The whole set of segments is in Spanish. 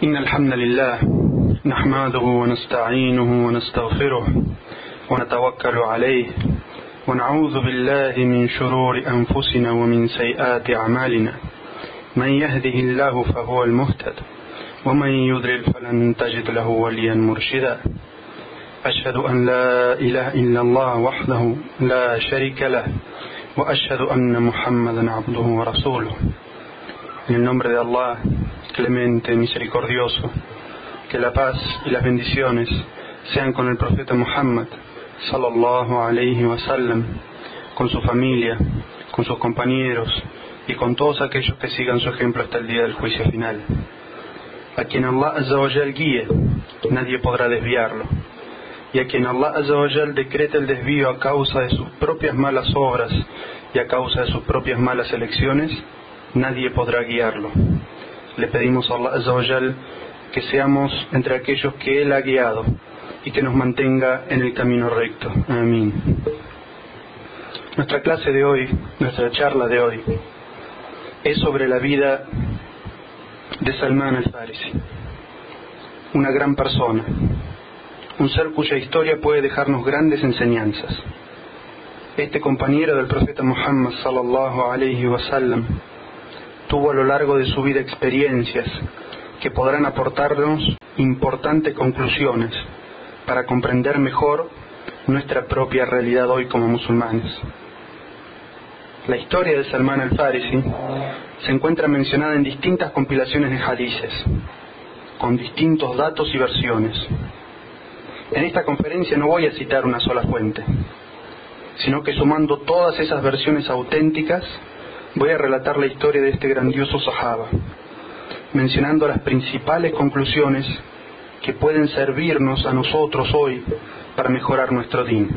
إن الحمد لله نحمده ونستعينه ونستغفره ونتوكل عليه ونعوذ بالله من شرور أنفسنا ومن سيئات أعمالنا من يهده الله فهو المهتد ومن يضلل فلن تجد له وليا مرشدا أشهد أن لا إله إلا الله وحده لا شريك له وأشهد أن محمدا عبده ورسوله. En el nombre de Allah, clemente, misericordioso, que la paz y las bendiciones sean con el profeta Muhammad sallallahu alayhi wa sallam, con su familia, con sus compañeros y con todos aquellos que sigan su ejemplo hasta el día del juicio final. A quien Allah azza wa jal guíe, nadie podrá desviarlo, y a quien Allah azza wa jal decrete el desvío a causa de sus propias malas obras y a causa de sus propias malas elecciones, nadie podrá guiarlo. Le pedimos a Allah azza wa jal que seamos entre aquellos que Él ha guiado y que nos mantenga en el camino recto. Amén. Nuestra clase de hoy, nuestra charla de hoy, es sobre la vida de Salman al-Farisi, una gran persona, un ser cuya historia puede dejarnos grandes enseñanzas. Este compañero del profeta Muhammad sallallahu alayhi wa sallam tuvo a lo largo de su vida experiencias que podrán aportarnos importantes conclusiones para comprender mejor nuestra propia realidad hoy como musulmanes. La historia de Salman al-Farisi se encuentra mencionada en distintas compilaciones de hadices, con distintos datos y versiones. En esta conferencia no voy a citar una sola fuente, sino que sumando todas esas versiones auténticas, voy a relatar la historia de este grandioso sahaba, mencionando las principales conclusiones que pueden servirnos a nosotros hoy para mejorar nuestro din.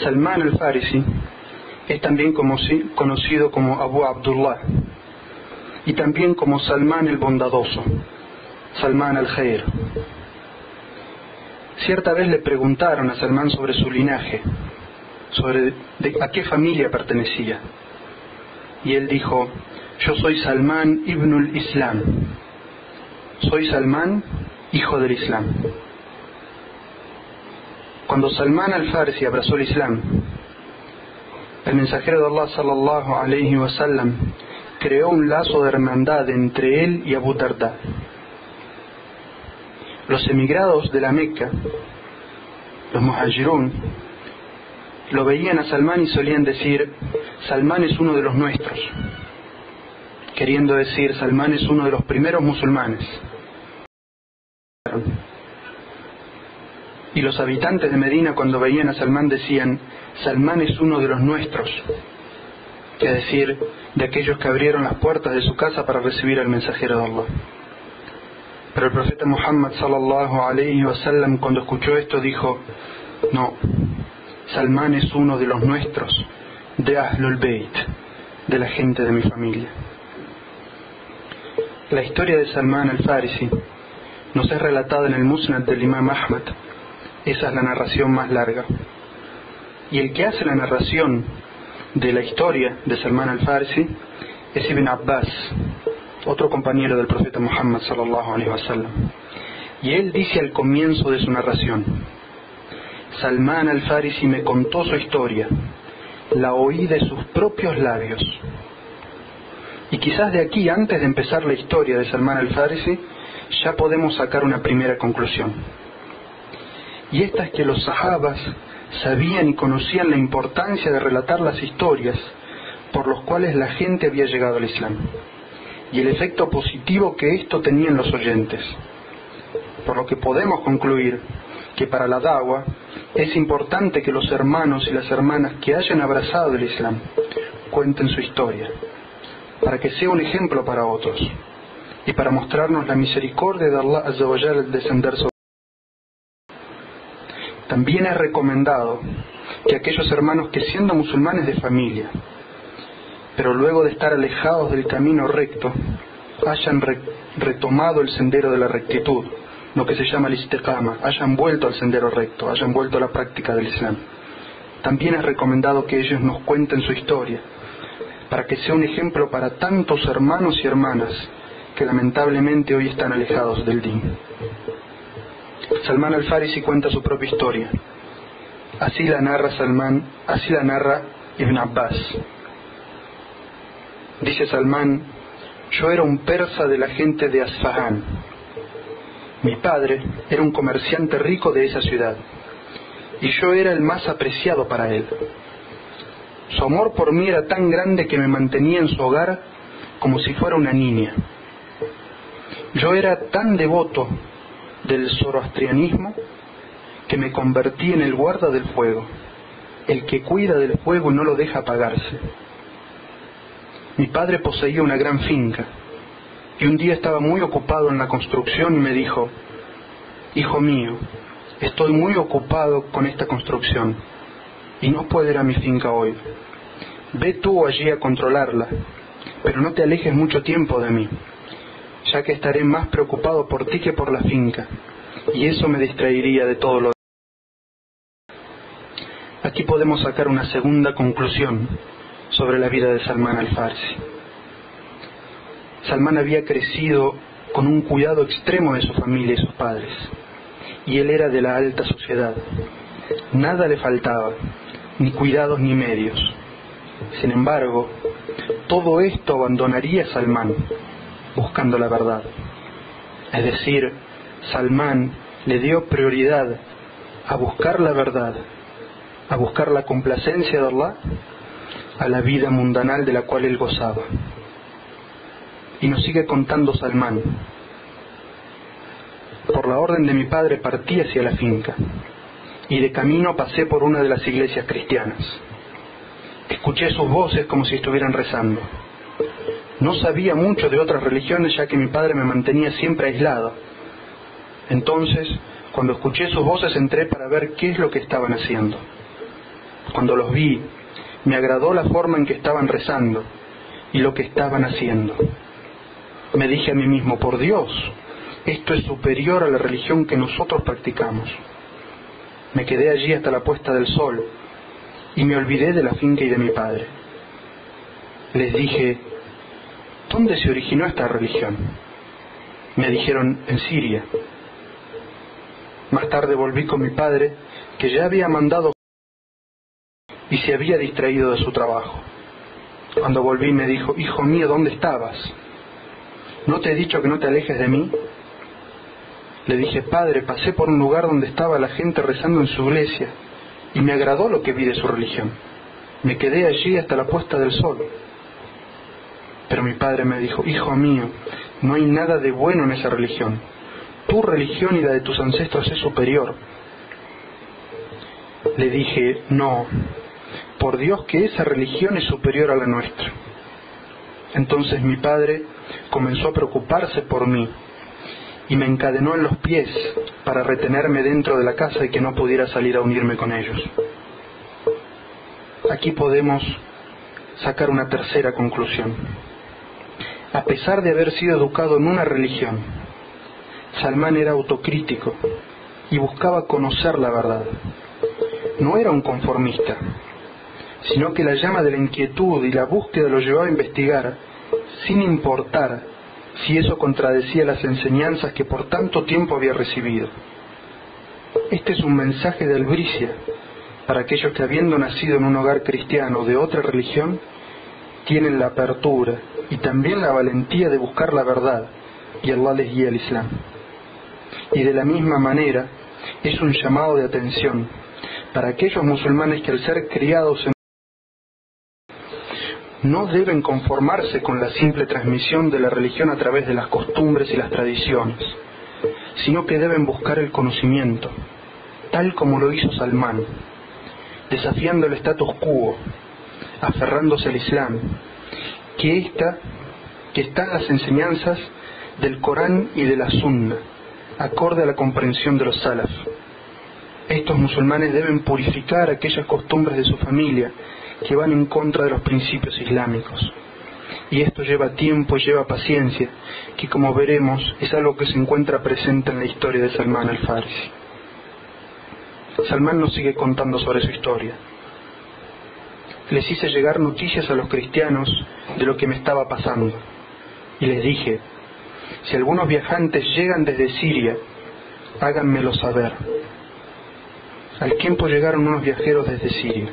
Salman al-Farisi es también conocido como Abu Abdullah y también como Salman el Bondadoso, Salman al-Khair. Cierta vez le preguntaron a Salman sobre su linaje, sobre a qué familia pertenecía, y él dijo: yo soy Salman ibn al-Islam, soy Salman, hijo del Islam. Cuando Salman al-Farisi abrazó el Islam, el mensajero de Allah sallallahu alayhi wa sallam creó un lazo de hermandad entre él y Abu Darda. Los emigrados de la Meca, los muhajirun, lo veían a Salman y solían decir: Salman es uno de los nuestros, queriendo decir Salman es uno de los primeros musulmanes. Y los habitantes de Medina, cuando veían a Salman, decían: Salman es uno de los nuestros, es decir, de aquellos que abrieron las puertas de su casa para recibir al mensajero de Allah. Pero el profeta Muhammad sallallahu alayhi wa sallam, cuando escuchó esto, dijo: no, Salman es uno de los nuestros, de Ahlul Bayt, de la gente de mi familia. La historia de Salman al-Farisi nos es relatada en el Musnad del Imam Ahmad. Esa es la narración más larga. Y el que hace la narración de la historia de Salman al-Farisi es Ibn Abbas, otro compañero del profeta Muhammad sallallahu alaihi wasallam. Y él dice al comienzo de su narración: Salman al-Farisi me contó su historia, la oí de sus propios labios. Y quizás de aquí, antes de empezar la historia de Salman al-Farisi, ya podemos sacar una primera conclusión. Y esta es que los sahabas sabían y conocían la importancia de relatar las historias por los cuales la gente había llegado al Islam, y el efecto positivo que esto tenía en los oyentes. Por lo que podemos concluir que para la da'wa es importante que los hermanos y las hermanas que hayan abrazado el Islam cuenten su historia, para que sea un ejemplo para otros y para mostrarnos la misericordia de Allah azza wa jal al descender sobre. También es recomendado que aquellos hermanos que, siendo musulmanes de familia, pero luego de estar alejados del camino recto, hayan retomado el sendero de la rectitud, lo que se llama el istiqama, hayan vuelto al sendero recto, hayan vuelto a la práctica del Islam. También es recomendado que ellos nos cuenten su historia, para que sea un ejemplo para tantos hermanos y hermanas que lamentablemente hoy están alejados del din. Salman al-Farisi cuenta su propia historia. Así la narra Ibn Abbas. Dice Salman: yo era un persa de la gente de Asfahan. Mi padre era un comerciante rico de esa ciudad, y yo era el más apreciado para él. Su amor por mí era tan grande que me mantenía en su hogar como si fuera una niña. Yo era tan devoto del zoroastrianismo que me convertí en el guarda del fuego, el que cuida del fuego y no lo deja apagarse. Mi padre poseía una gran finca, y un día estaba muy ocupado en la construcción y me dijo: hijo mío, estoy muy ocupado con esta construcción y no puedo ir a mi finca hoy. Ve tú allí a controlarla, pero no te alejes mucho tiempo de mí, ya que estaré más preocupado por ti que por la finca, y eso me distraería de todo lo demás. Aquí podemos sacar una segunda conclusión sobre la vida de Salman al-Farsi. Salman había crecido con un cuidado extremo de su familia y sus padres, y él era de la alta sociedad. Nada le faltaba, ni cuidados ni medios. Sin embargo, todo esto abandonaría Salman buscando la verdad. Es decir, Salman le dio prioridad a buscar la verdad, a buscar la complacencia de Allah, a la vida mundanal de la cual él gozaba. Y nos sigue contando Salman: por la orden de mi padre partí hacia la finca, y de camino pasé por una de las iglesias cristianas. Escuché sus voces como si estuvieran rezando. No sabía mucho de otras religiones, ya que mi padre me mantenía siempre aislado. Entonces, cuando escuché sus voces, entré para ver qué es lo que estaban haciendo. Cuando los vi, me agradó la forma en que estaban rezando y lo que estaban haciendo. Me dije a mí mismo: por Dios, esto es superior a la religión que nosotros practicamos. Me quedé allí hasta la puesta del sol y me olvidé de la finca y de mi padre. Les dije: ¿dónde se originó esta religión? Me dijeron: en Siria. Más tarde volví con mi padre, que ya había mandado y se había distraído de su trabajo. Cuando volví me dijo: hijo mío, ¿dónde estabas? ¿No te he dicho que no te alejes de mí? Le dije: padre, pasé por un lugar donde estaba la gente rezando en su iglesia y me agradó lo que vi de su religión. Me quedé allí hasta la puesta del sol. Pero mi padre me dijo: hijo mío, no hay nada de bueno en esa religión. Tu religión y la de tus ancestros es superior. Le dije: no, por Dios que esa religión es superior a la nuestra. Entonces mi padre comenzó a preocuparse por mí y me encadenó en los pies para retenerme dentro de la casa y que no pudiera salir a unirme con ellos. Aquí podemos sacar una tercera conclusión. A pesar de haber sido educado en una religión, Salman era autocrítico y buscaba conocer la verdad. No era un conformista, sino que la llama de la inquietud y la búsqueda lo llevaba a investigar, sin importar si eso contradecía las enseñanzas que por tanto tiempo había recibido. Este es un mensaje de albricia para aquellos que, habiendo nacido en un hogar cristiano o de otra religión, tienen la apertura y también la valentía de buscar la verdad, y Allah les guía al Islam. Y de la misma manera, es un llamado de atención para aquellos musulmanes que, al ser criados en no deben conformarse con la simple transmisión de la religión a través de las costumbres y las tradiciones, sino que deben buscar el conocimiento, tal como lo hizo Salman, desafiando el status quo, aferrándose al Islam, que está en las enseñanzas del Corán y de la Sunna, acorde a la comprensión de los salaf. Estos musulmanes deben purificar aquellas costumbres de su familia que van en contra de los principios islámicos. Y esto lleva tiempo y lleva paciencia, que, como veremos, es algo que se encuentra presente en la historia de Salman al-Farsi. Salman nos sigue contando sobre su historia. Les hice llegar noticias a los cristianos de lo que me estaba pasando, y les dije: si algunos viajantes llegan desde Siria, háganmelo saber. Al tiempo llegaron unos viajeros desde Siria,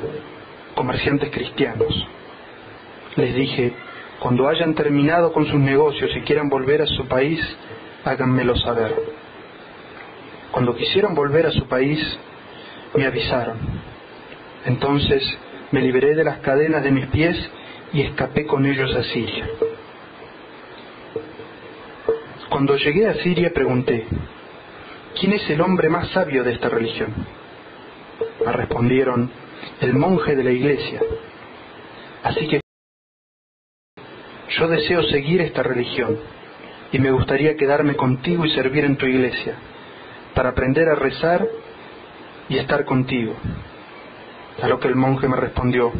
comerciantes cristianos. Les dije, cuando hayan terminado con sus negocios y quieran volver a su país, háganmelo saber. Cuando quisieron volver a su país, me avisaron. Entonces me liberé de las cadenas de mis pies y escapé con ellos a Siria. Cuando llegué a Siria pregunté, ¿quién es el hombre más sabio de esta religión? Me respondieron, el monje de la iglesia. Así que yo deseo seguir esta religión y me gustaría quedarme contigo y servir en tu iglesia, para aprender a rezar y estar contigo. A lo que el monje me respondió,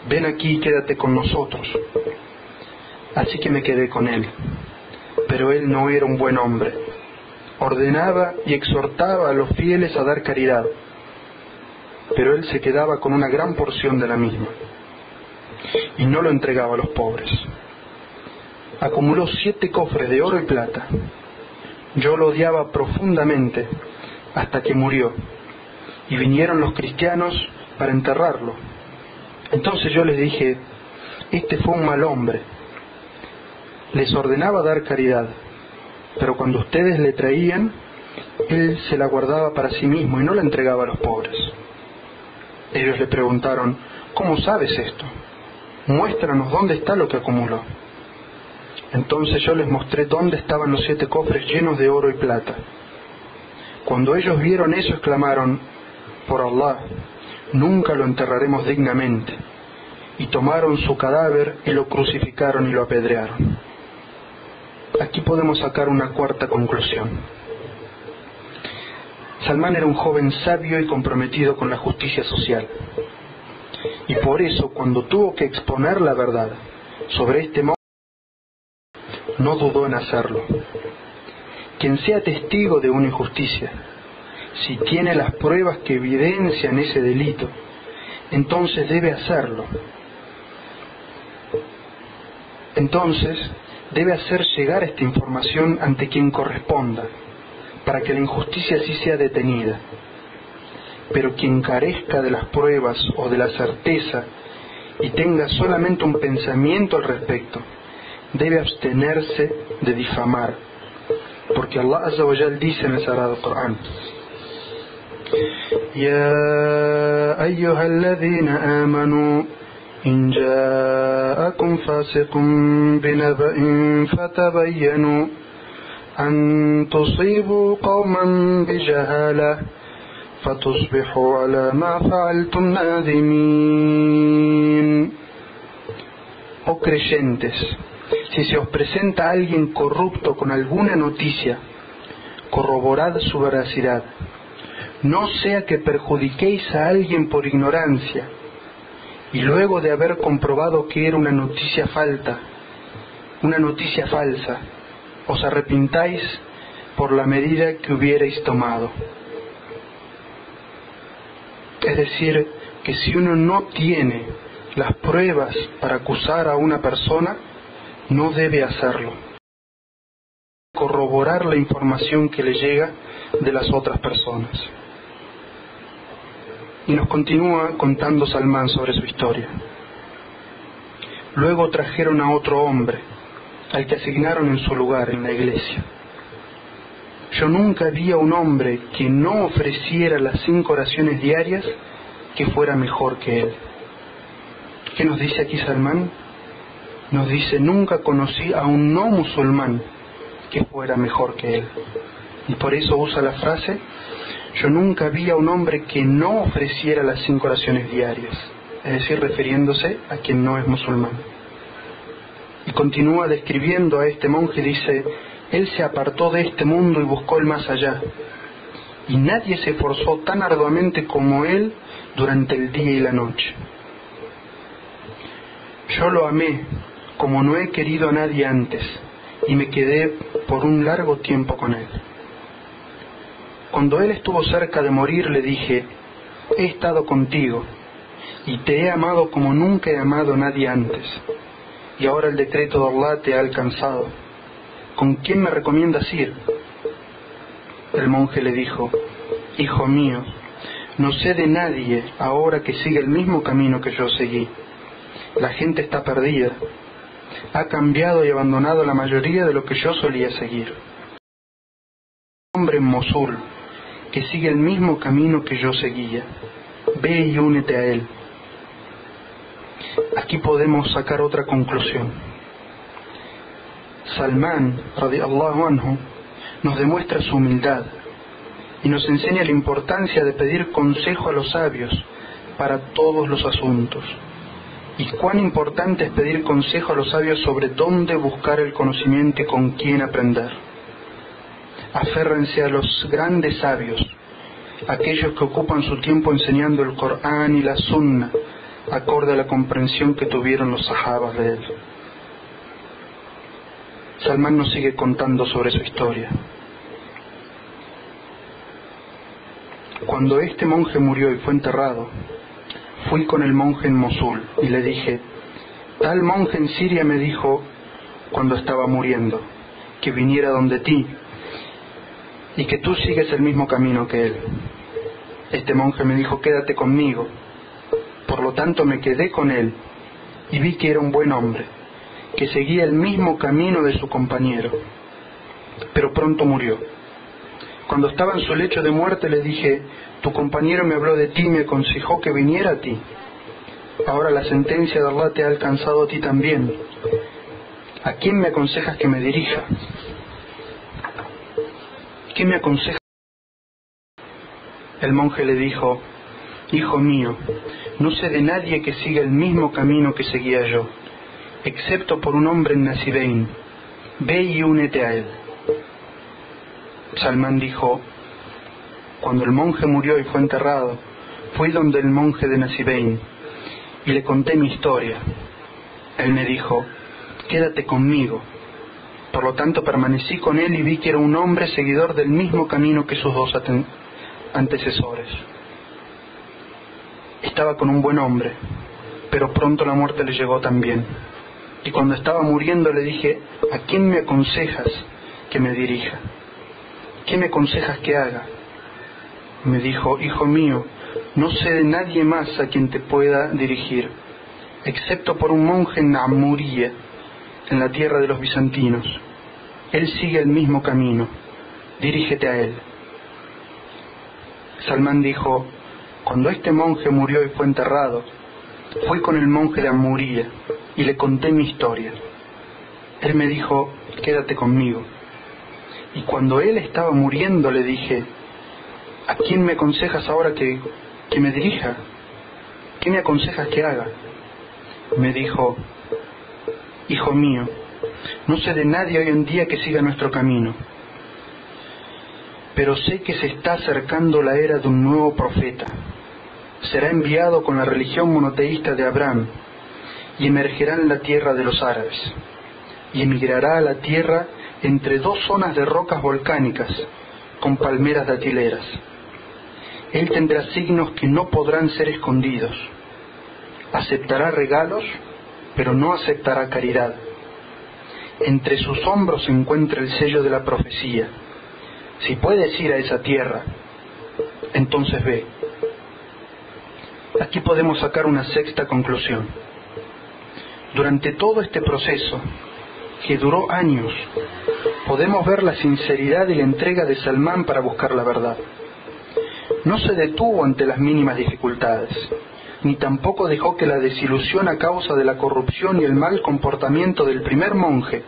ven aquí y quédate con nosotros. Así que me quedé con él. Pero él no era un buen hombre. Ordenaba y exhortaba a los fieles a dar caridad, pero él se quedaba con una gran porción de la misma y no lo entregaba a los pobres. Acumuló 7 cofres de oro y plata. Yo lo odiaba profundamente hasta que murió y vinieron los cristianos para enterrarlo. Entonces yo les dije, este fue un mal hombre. Les ordenaba dar caridad, pero cuando ustedes le traían, él se la guardaba para sí mismo y no la entregaba a los pobres. Ellos le preguntaron, ¿cómo sabes esto? Muéstranos dónde está lo que acumuló. Entonces yo les mostré dónde estaban los 7 cofres llenos de oro y plata. Cuando ellos vieron eso, exclamaron, por Allah, nunca lo enterraremos dignamente. Y tomaron su cadáver y lo crucificaron y lo apedrearon. Aquí podemos sacar una cuarta conclusión. Salmán era un joven sabio y comprometido con la justicia social. Y por eso, cuando tuvo que exponer la verdad sobre este monje, no dudó en hacerlo. Quien sea testigo de una injusticia, si tiene las pruebas que evidencian ese delito, entonces debe hacerlo. Entonces debe hacer llegar esta información ante quien corresponda, para que la injusticia así sea detenida. Pero quien carezca de las pruebas o de la certeza y tenga solamente un pensamiento al respecto, debe abstenerse de difamar, porque Allah Azza wa Jal dice en el Sagrado Corán: Ya ayyuhalladhina amanu in ja'akum fasiqun binaba'in fatabayyanu an tusibu qawman bijahalah fatusbihu ala ma fa'altum nadimin. Oh creyentes, si se os presenta alguien corrupto con alguna noticia, corroborad su veracidad. No sea que perjudiquéis a alguien por ignorancia, y luego de haber comprobado que era una noticia falsa, os arrepintáis por la medida que hubierais tomado. Es decir, que si uno no tiene las pruebas para acusar a una persona, no debe hacerlo. Corroborar la información que le llega de las otras personas. Y nos continúa contando Salmán sobre su historia. Luego trajeron a otro hombre, al que asignaron en su lugar en la iglesia. Yo nunca vi a un hombre que no ofreciera las 5 oraciones diarias que fuera mejor que él. ¿Qué nos dice aquí Salmán? Nos dice, nunca conocí a un no musulmán que fuera mejor que él. Y por eso usa la frase, yo nunca vi a un hombre que no ofreciera las 5 oraciones diarias, es decir, refiriéndose a quien no es musulmán. Y continúa describiendo a este monje, dice, él se apartó de este mundo y buscó el más allá, y nadie se esforzó tan arduamente como él durante el día y la noche. Yo lo amé como no he querido a nadie antes, y me quedé por un largo tiempo con él. Cuando él estuvo cerca de morir, le dije, he estado contigo, y te he amado como nunca he amado a nadie antes, y ahora el decreto de Allah te ha alcanzado. ¿con quién me recomiendas ir? El monje le dijo: hijo mío, no sé de nadie ahora que siga el mismo camino que yo seguí. La gente está perdida, ha cambiado y abandonado la mayoría de lo que yo solía seguir. Un hombre en Mosul que sigue el mismo camino que yo seguía, ve y únete a él. Aquí podemos sacar otra conclusión. Salmán, radiyallahu anhu, nos demuestra su humildad y nos enseña la importancia de pedir consejo a los sabios para todos los asuntos. Y cuán importante es pedir consejo a los sabios sobre dónde buscar el conocimiento y con quién aprender. Aférrense a los grandes sabios, aquellos que ocupan su tiempo enseñando el Corán y la Sunna, acorde a la comprensión que tuvieron los sahabas de él. Salmán nos sigue contando sobre su historia. Cuando este monje murió y fue enterrado, fui con el monje en Mosul y le dije: tal monje en Siria me dijo cuando estaba muriendo que viniera donde ti y que tú sigues el mismo camino que él. Este monje me dijo: quédate conmigo. Por lo tanto me quedé con él y vi que era un buen hombre, que seguía el mismo camino de su compañero, pero pronto murió. Cuando estaba en su lecho de muerte le dije: tu compañero me habló de ti y me aconsejó que viniera a ti. Ahora la sentencia de Allah te ha alcanzado a ti también. ¿A quién me aconsejas que me dirija? ¿Qué me aconsejas? El monje le dijo: hijo mío, no sé de nadie que siga el mismo camino que seguía yo, excepto por un hombre en Nasibein. Ve y únete a él. Salmán dijo: cuando el monje murió y fue enterrado, fui donde el monje de Nasibein y le conté mi historia. Él me dijo: quédate conmigo. Por lo tanto permanecí con él y vi que era un hombre seguidor del mismo camino que sus dos antecesores. Estaba con un buen hombre, pero pronto la muerte le llegó también. Y cuando estaba muriendo le dije: ¿a quién me aconsejas que me dirija? ¿Qué me aconsejas que haga? Me dijo: hijo mío, no sé de nadie más a quien te pueda dirigir, excepto por un monje en Amuría, en la tierra de los bizantinos. Él sigue el mismo camino, dirígete a él. Salmán dijo: cuando este monje murió y fue enterrado, fui con el monje de Amuría y le conté mi historia. Él me dijo: quédate conmigo. Y cuando él estaba muriendo le dije: ¿a quién me aconsejas ahora que me dirija? ¿Qué me aconsejas que haga? Me dijo: hijo mío, no sé de nadie hoy en día que siga nuestro camino, pero sé que se está acercando la era de un nuevo profeta. Será enviado con la religión monoteísta de Abraham y emergerá en la tierra de los árabes y emigrará a la tierra entre dos zonas de rocas volcánicas con palmeras datileras. Él tendrá signos que no podrán ser escondidos. Aceptará regalos, pero no aceptará caridad. Entre sus hombros se encuentra el sello de la profecía. Si puedes ir a esa tierra, entonces ve. Aquí podemos sacar una sexta conclusión. Durante todo este proceso, que duró años, podemos ver la sinceridad y la entrega de Salmán para buscar la verdad. No se detuvo ante las mínimas dificultades, ni tampoco dejó que la desilusión a causa de la corrupción y el mal comportamiento del primer monje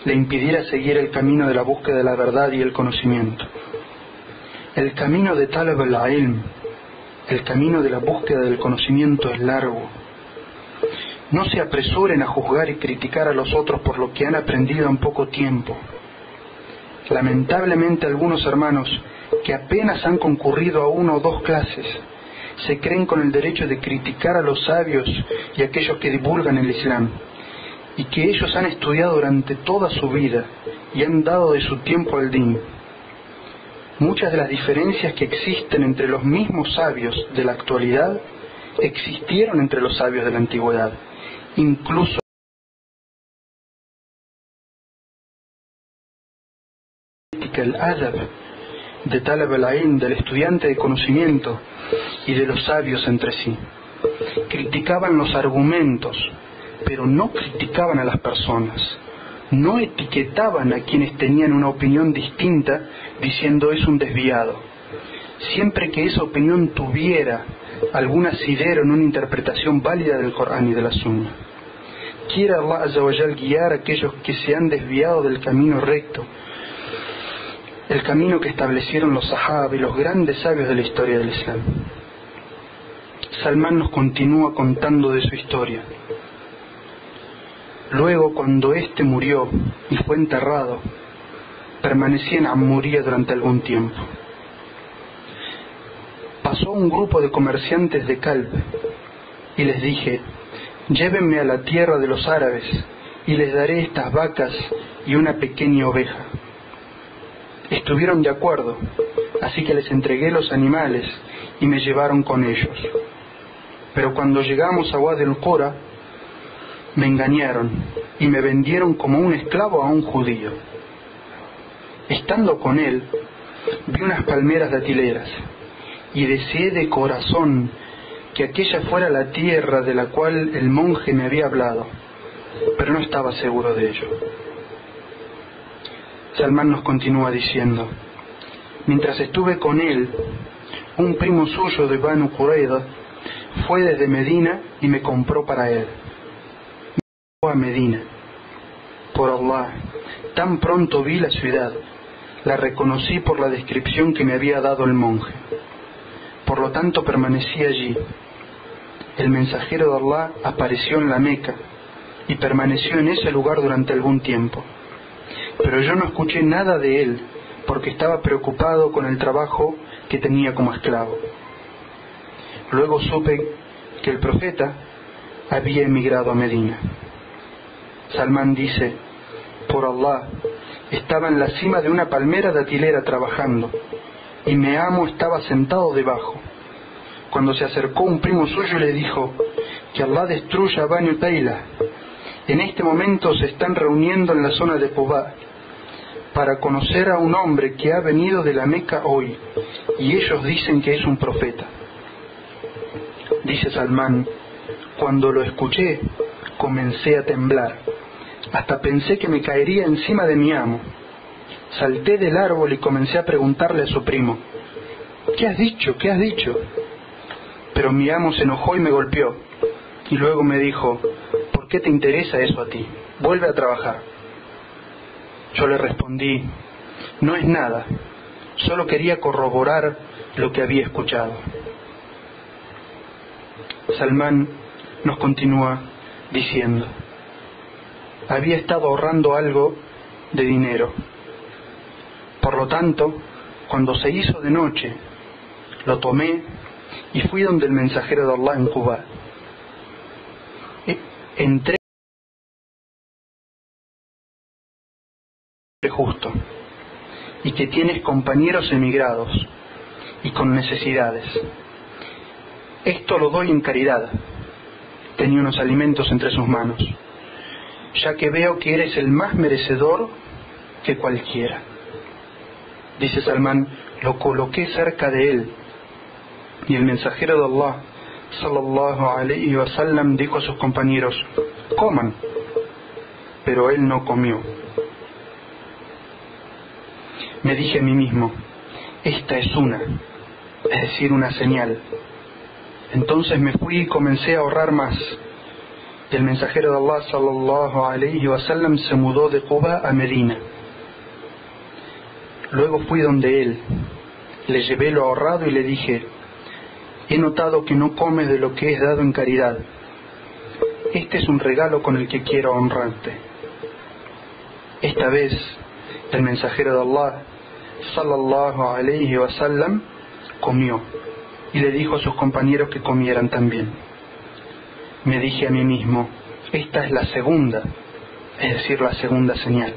le impidiera seguir el camino de la búsqueda de la verdad y el conocimiento. El camino de Talab al-Ilm, el camino de la búsqueda del conocimiento, es largo. No se apresuren a juzgar y criticar a los otros por lo que han aprendido en poco tiempo. Lamentablemente algunos hermanos que apenas han concurrido a una o dos clases se creen con el derecho de criticar a los sabios y a aquellos que divulgan el Islam, y que ellos han estudiado durante toda su vida y han dado de su tiempo al din. Muchas de las diferencias que existen entre los mismos sabios de la actualidad existieron entre los sabios de la antigüedad, incluso ذلك الأدب de talab al-ilm, del estudiante de conocimiento y de los sabios entre sí. Criticaban los argumentos, pero no criticaban a las personas. No etiquetaban a quienes tenían una opinión distinta diciendo es un desviado. Siempre que esa opinión tuviera algún asidero en una interpretación válida del Corán y de la Sunna. Quiere Allah Azza wa Jal guiar a aquellos que se han desviado del camino recto, el camino que establecieron los Sahaba y los grandes sabios de la historia del Islam. Salmán nos continúa contando de su historia. Luego, cuando éste murió y fue enterrado, permanecí en Amuría durante algún tiempo. Pasó un grupo de comerciantes de Kalb y les dije: llévenme a la tierra de los árabes y les daré estas vacas y una pequeña oveja. Estuvieron de acuerdo, así que les entregué los animales y me llevaron con ellos. Pero cuando llegamos a Wadi al-Qura, me engañaron y me vendieron como un esclavo a un judío. Estando con él, vi unas palmeras datileras y deseé de corazón que aquella fuera la tierra de la cual el monje me había hablado, pero no estaba seguro de ello. Salmán nos continúa diciendo: mientras estuve con él, un primo suyo de Banu Qurayza fue desde Medina y me compró para él. Me llevó a Medina. Por Allah, tan pronto vi la ciudad, la reconocí por la descripción que me había dado el monje. Por lo tanto permanecí allí. El mensajero de Allah apareció en la Meca y permaneció en ese lugar durante algún tiempo. Pero yo no escuché nada de él porque estaba preocupado con el trabajo que tenía como esclavo. Luego supe que el profeta había emigrado a Medina. Salmán dice: por Allah, estaba en la cima de una palmera datilera trabajando y mi amo estaba sentado debajo. Cuando se acercó un primo suyo le dijo: que Allah destruya a Banu Tayla. En este momento se están reuniendo en la zona de Quba para conocer a un hombre que ha venido de la Meca hoy, y ellos dicen que es un profeta. Dice Salmán: cuando lo escuché, comencé a temblar, hasta pensé que me caería encima de mi amo. Salté del árbol y comencé a preguntarle a su primo: ¿qué has dicho? ¿Qué has dicho? Pero mi amo se enojó y me golpeó, y luego me dijo: ¿por qué te interesa eso a ti? Vuelve a trabajar. Yo le respondí: no es nada, solo quería corroborar lo que había escuchado. Salmán nos continúa diciendo: había estado ahorrando algo de dinero. Por lo tanto, cuando se hizo de noche, lo tomé y fui donde el mensajero de Allah en Quba. Entré justo, y que tienes compañeros emigrados y con necesidades. Esto lo doy en caridad. Tenía unos alimentos entre sus manos, ya que veo que eres el más merecedor que cualquiera. Dice Salmán: lo coloqué cerca de él, y el mensajero de Allah sallallahu alayhi wa sallam dijo a sus compañeros: coman, pero él no comió. Me dije a mí mismo: esta es una señal. Entonces me fui y comencé a ahorrar más. El mensajero de Allah sallallahu alayhi wa sallam se mudó de Quba a Medina. Luego fui donde él, le llevé lo ahorrado y le dije: he notado que no comes de lo que es dado en caridad. Este es un regalo con el que quiero honrarte. Esta vez el mensajero de Allah sallallahu alayhi wa sallam comió y le dijo a sus compañeros que comieran también. Me dije a mí mismo: esta es la segunda, es decir, la segunda señal.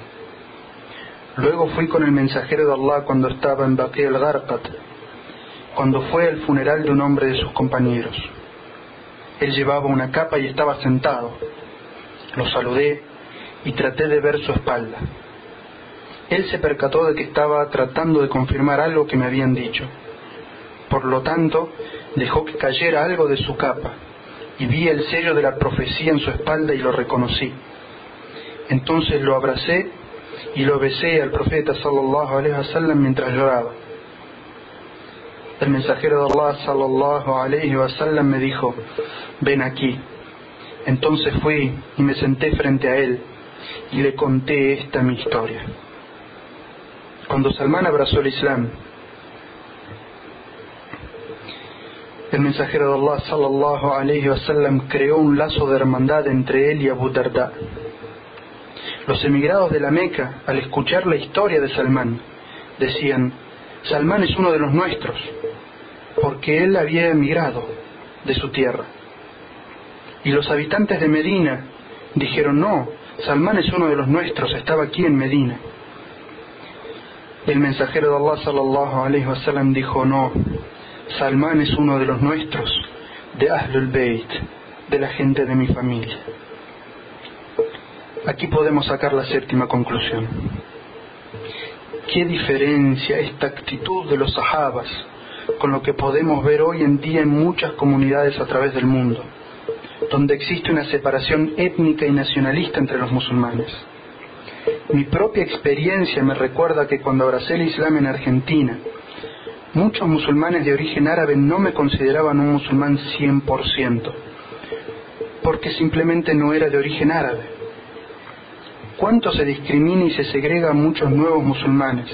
Luego fui con el mensajero de Allah cuando estaba en Baqi al-Gharqat, cuando fue al funeral de un hombre de sus compañeros. Él llevaba una capa y estaba sentado. Lo saludé y traté de ver su espalda. Él se percató de que estaba tratando de confirmar algo que me habían dicho. Por lo tanto, dejó que cayera algo de su capa, y vi el sello de la profecía en su espalda y lo reconocí. Entonces lo abracé y lo besé al profeta sallallahu alaihi wasallam mientras lloraba. El mensajero de Allah sallallahu alaihi wasallam me dijo: ven aquí. Entonces fui y me senté frente a él y le conté esta mi historia. Cuando Salmán abrazó el Islam, el mensajero de Allah sallallahu alaihi wasallam creó un lazo de hermandad entre él y Abu Darda. Los emigrados de la Meca, al escuchar la historia de Salmán, decían: Salmán es uno de los nuestros, porque él había emigrado de su tierra. Y los habitantes de Medina dijeron: no, Salmán es uno de los nuestros, estaba aquí en Medina. El mensajero de Allah sallallahu alaihi wasallam dijo: no, Salmán es uno de los nuestros, de Ahlul Bayt, de la gente de mi familia. Aquí podemos sacar la séptima conclusión. ¿Qué diferencia esta actitud de los sahabas con lo que podemos ver hoy en día en muchas comunidades a través del mundo, donde existe una separación étnica y nacionalista entre los musulmanes? Mi propia experiencia me recuerda que cuando abracé el Islam en Argentina, muchos musulmanes de origen árabe no me consideraban un musulmán 100%, porque simplemente no era de origen árabe. ¿Cuánto se discrimina y se segrega a muchos nuevos musulmanes,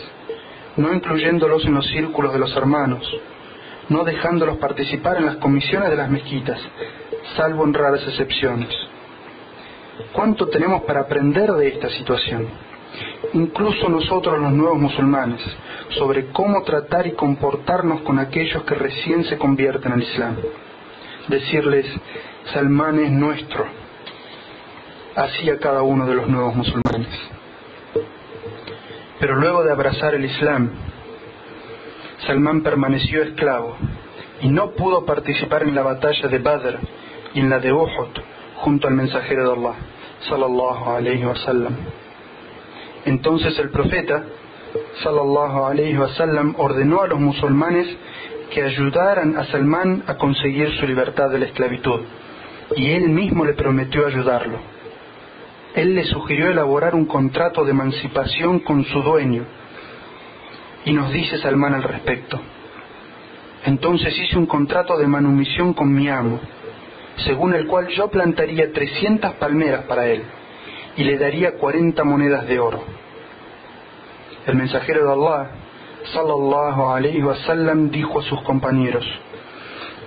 no incluyéndolos en los círculos de los hermanos, no dejándolos participar en las comisiones de las mezquitas, salvo en raras excepciones? ¿Cuánto tenemos para aprender de esta situación? Incluso nosotros los nuevos musulmanes, sobre cómo tratar y comportarnos con aquellos que recién se convierten al Islam. Decirles: Salmán es nuestro. Así a cada uno de los nuevos musulmanes. Pero luego de abrazar el Islam, Salmán permaneció esclavo y no pudo participar en la batalla de Badr y en la de Uhud junto al mensajero de Allah sallallahu alaihi wasallam. Entonces el profeta sallallahu alaihi wasallam ordenó a los musulmanes que ayudaran a Salmán a conseguir su libertad de la esclavitud, y él mismo le prometió ayudarlo. Él le sugirió elaborar un contrato de emancipación con su dueño, y nos dice Salmán al respecto: entonces hice un contrato de manumisión con mi amo, según el cual yo plantaría 300 palmeras para él y le daría 40 monedas de oro. El mensajero de Allah sallallahu alaihi wasallam dijo a sus compañeros: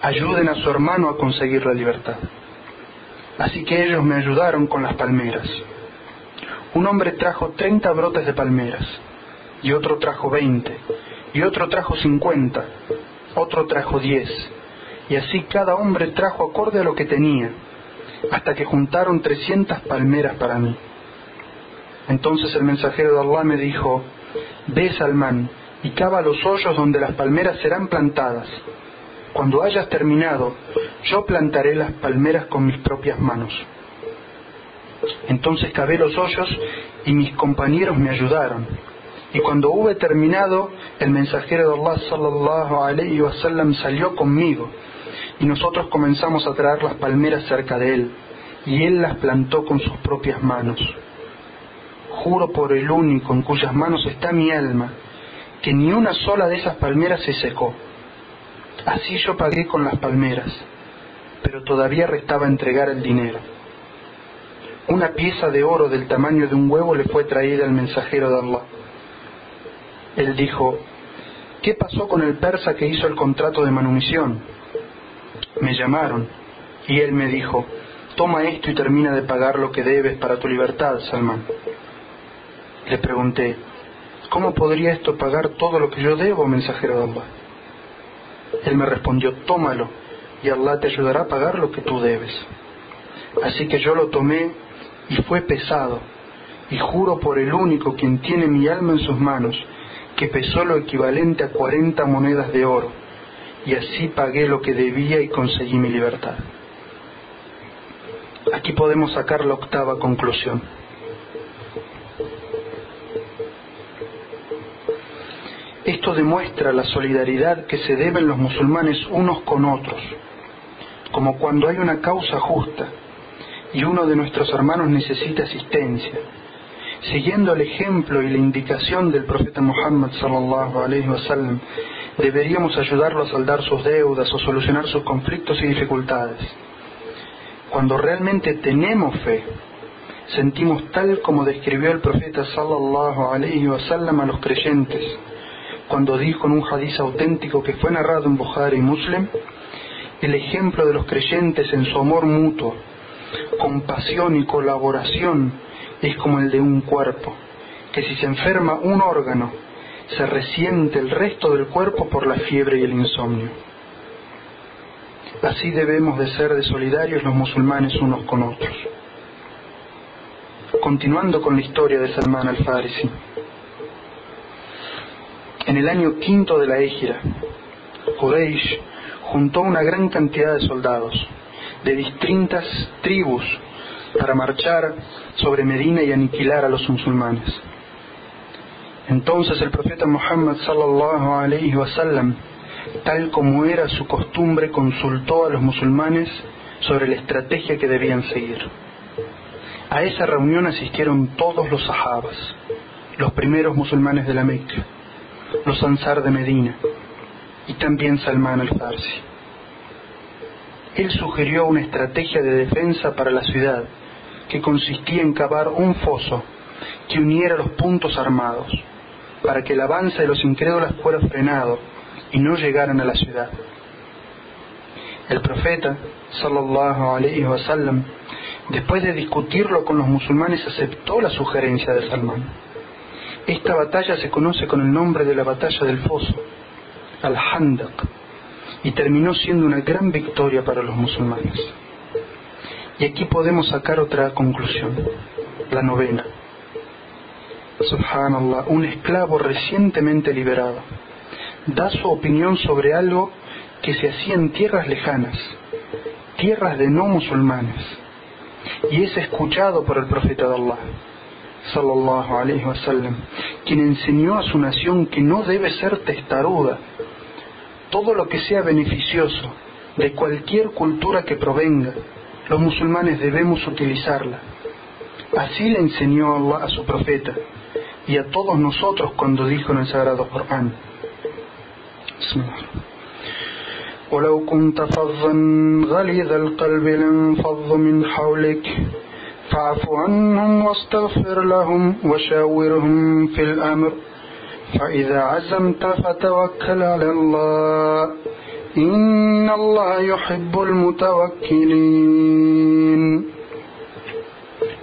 ayuden a su hermano a conseguir la libertad. Así que ellos me ayudaron con las palmeras. Un hombre trajo 30 brotes de palmeras, y otro trajo 20, y otro trajo 50, otro trajo 10, y así cada hombre trajo acorde a lo que tenía, hasta que juntaron 300 palmeras para mí. Entonces el mensajero de Allah me dijo: ve, Salmán, y cava los hoyos donde las palmeras serán plantadas. Cuando hayas terminado, yo plantaré las palmeras con mis propias manos. Entonces cavé los hoyos y mis compañeros me ayudaron. Y cuando hube terminado, el mensajero de Allah sallallahu alaihi wasallam salió conmigo, y nosotros comenzamos a traer las palmeras cerca de él, y él las plantó con sus propias manos. Juro por el único en cuyas manos está mi alma, que ni una sola de esas palmeras se secó. Así yo pagué con las palmeras, pero todavía restaba entregar el dinero. Una pieza de oro del tamaño de un huevo le fue traída al mensajero de Allah. Él dijo: ¿qué pasó con el persa que hizo el contrato de manumisión? Me llamaron, y él me dijo: toma esto y termina de pagar lo que debes para tu libertad, Salmán. Le pregunté: ¿cómo podría esto pagar todo lo que yo debo, mensajero de Allah? Él me respondió: tómalo, y Allah te ayudará a pagar lo que tú debes. Así que yo lo tomé, y fue pesado, y juro por el único quien tiene mi alma en sus manos, que pesó lo equivalente a 40 monedas de oro, y así pagué lo que debía y conseguí mi libertad. Aquí podemos sacar la octava conclusión. Esto demuestra la solidaridad que se deben los musulmanes unos con otros, como cuando hay una causa justa y uno de nuestros hermanos necesita asistencia. Siguiendo el ejemplo y la indicación del profeta Muhammad sallallahu alaihi wasallam, deberíamos ayudarlo a saldar sus deudas o solucionar sus conflictos y dificultades. Cuando realmente tenemos fe, sentimos tal como describió el profeta sallallahu alaihi wasallam a los creyentes, cuando dijo en un hadiz auténtico que fue narrado en Bukhari y Muslim: el ejemplo de los creyentes en su amor mutuo, compasión y colaboración es como el de un cuerpo, que si se enferma un órgano, se resiente el resto del cuerpo por la fiebre y el insomnio. Así debemos de ser de solidarios los musulmanes unos con otros. Continuando con la historia de Salman al-Farisi. En el año 5 de la Égira, Quraysh juntó una gran cantidad de soldados de distintas tribus para marchar sobre Medina y aniquilar a los musulmanes. Entonces el profeta Muhammad sallallahu alaihi wasallam, tal como era su costumbre, consultó a los musulmanes sobre la estrategia que debían seguir. A esa reunión asistieron todos los sahabas, los primeros musulmanes de la Meca, los ansar de Medina y también Salman al-Farsi. Él sugirió una estrategia de defensa para la ciudad que consistía en cavar un foso que uniera los puntos armados para que el avance de los incrédulos fuera frenado y no llegaran a la ciudad. El profeta sallallahu alaihi wasallam, después de discutirlo con los musulmanes, aceptó la sugerencia de Salman. Esta batalla se conoce con el nombre de la batalla del foso, al-Handaq, y terminó siendo una gran victoria para los musulmanes. Y aquí podemos sacar otra conclusión, la novena. Subhanallah, un esclavo recientemente liberado da su opinión sobre algo que se hacía en tierras lejanas, tierras de no musulmanes, y es escuchado por el profeta de Allah sallallahu alaihi wasallam, quien enseñó a su nación que no debe ser testaruda. Todo lo que sea beneficioso de cualquier cultura que provenga, los musulmanes debemos utilizarla. Así le enseñó Allah a su profeta y a todos nosotros cuando dijo en el Sagrado Corán: وَلَوْ كُنْتَ فَظًّا غَلِيظَ الْقَلْبِ لَانفَضُّوا مِنْ حَوْلِكَ فَاعْفُ عَنْهُمْ وَاسْتَغْفِرْ لَهُمْ وَشَاوِرْهُمْ فِي الْأَمْرِ فَإِذَا عَزَمْتَ فَتَوَكَّلْ عَلَى اللَّهِ إِنَّ اللَّهَ يُحِبُّ الْمُتَوَكِّلِينَ.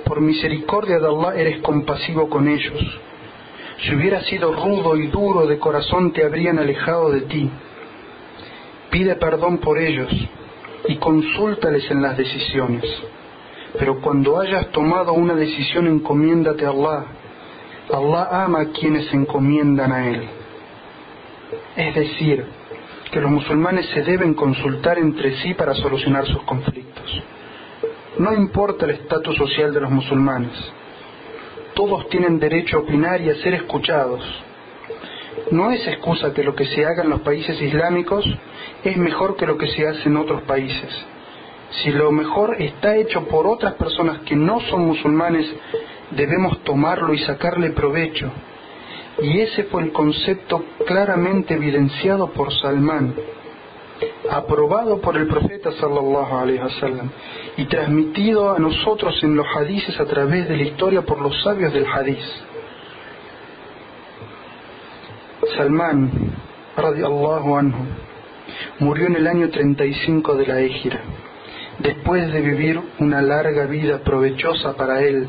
Por misericordia de Allah eres compasivo con ellos. Si hubieras sido rudo y duro de corazón, te habrían alejado de ti. Pide perdón por ellos y consúltales en las decisiones. Pero cuando hayas tomado una decisión, encomiéndate a Allah. Allah ama a quienes se encomiendan a Él. Es decir, que los musulmanes se deben consultar entre sí para solucionar sus conflictos. No importa el estatus social de los musulmanes. Todos tienen derecho a opinar y a ser escuchados. No es excusa que lo que se haga en los países islámicos es mejor que lo que se hace en otros países. Si lo mejor está hecho por otras personas que no son musulmanes, debemos tomarlo y sacarle provecho. Y ese fue el concepto claramente evidenciado por Salman, aprobado por el profeta sallallahu alaihi wasallam y transmitido a nosotros en los hadices a través de la historia por los sabios del hadiz. Salman radiyallahu anhu murió en el año 35 de la Égira, después de vivir una larga vida provechosa para él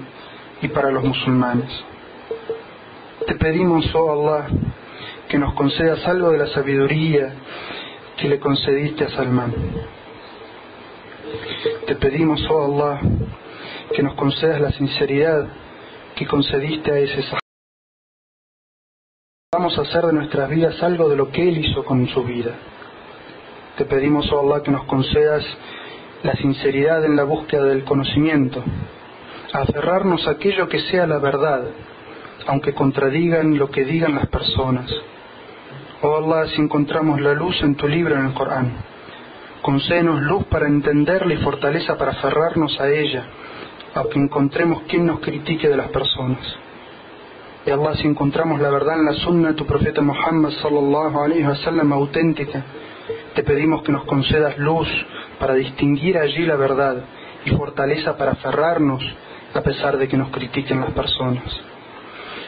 y para los musulmanes. Te pedimos, oh Allah, que nos concedas algo de la sabiduría que le concediste a Salman. Te pedimos, oh Allah, que nos concedas la sinceridad que concediste a ese sahaba. Vamos a hacer de nuestras vidas algo de lo que él hizo con su vida. Te pedimos, oh Allah, que nos concedas la sinceridad en la búsqueda del conocimiento, a aferrarnos a aquello que sea la verdad, aunque contradigan lo que digan las personas, Oh Allah, si encontramos la luz en tu libro en el Corán, concédenos luz para entenderla y fortaleza para aferrarnos a ella, aunque encontremos quien nos critique de las personas. Y Allah, si encontramos la verdad en la sunna de tu profeta Muhammad sallallahu alaihi wasallam auténtica, te pedimos que nos concedas luz para distinguir allí la verdad y fortaleza para aferrarnos a pesar de que nos critiquen las personas.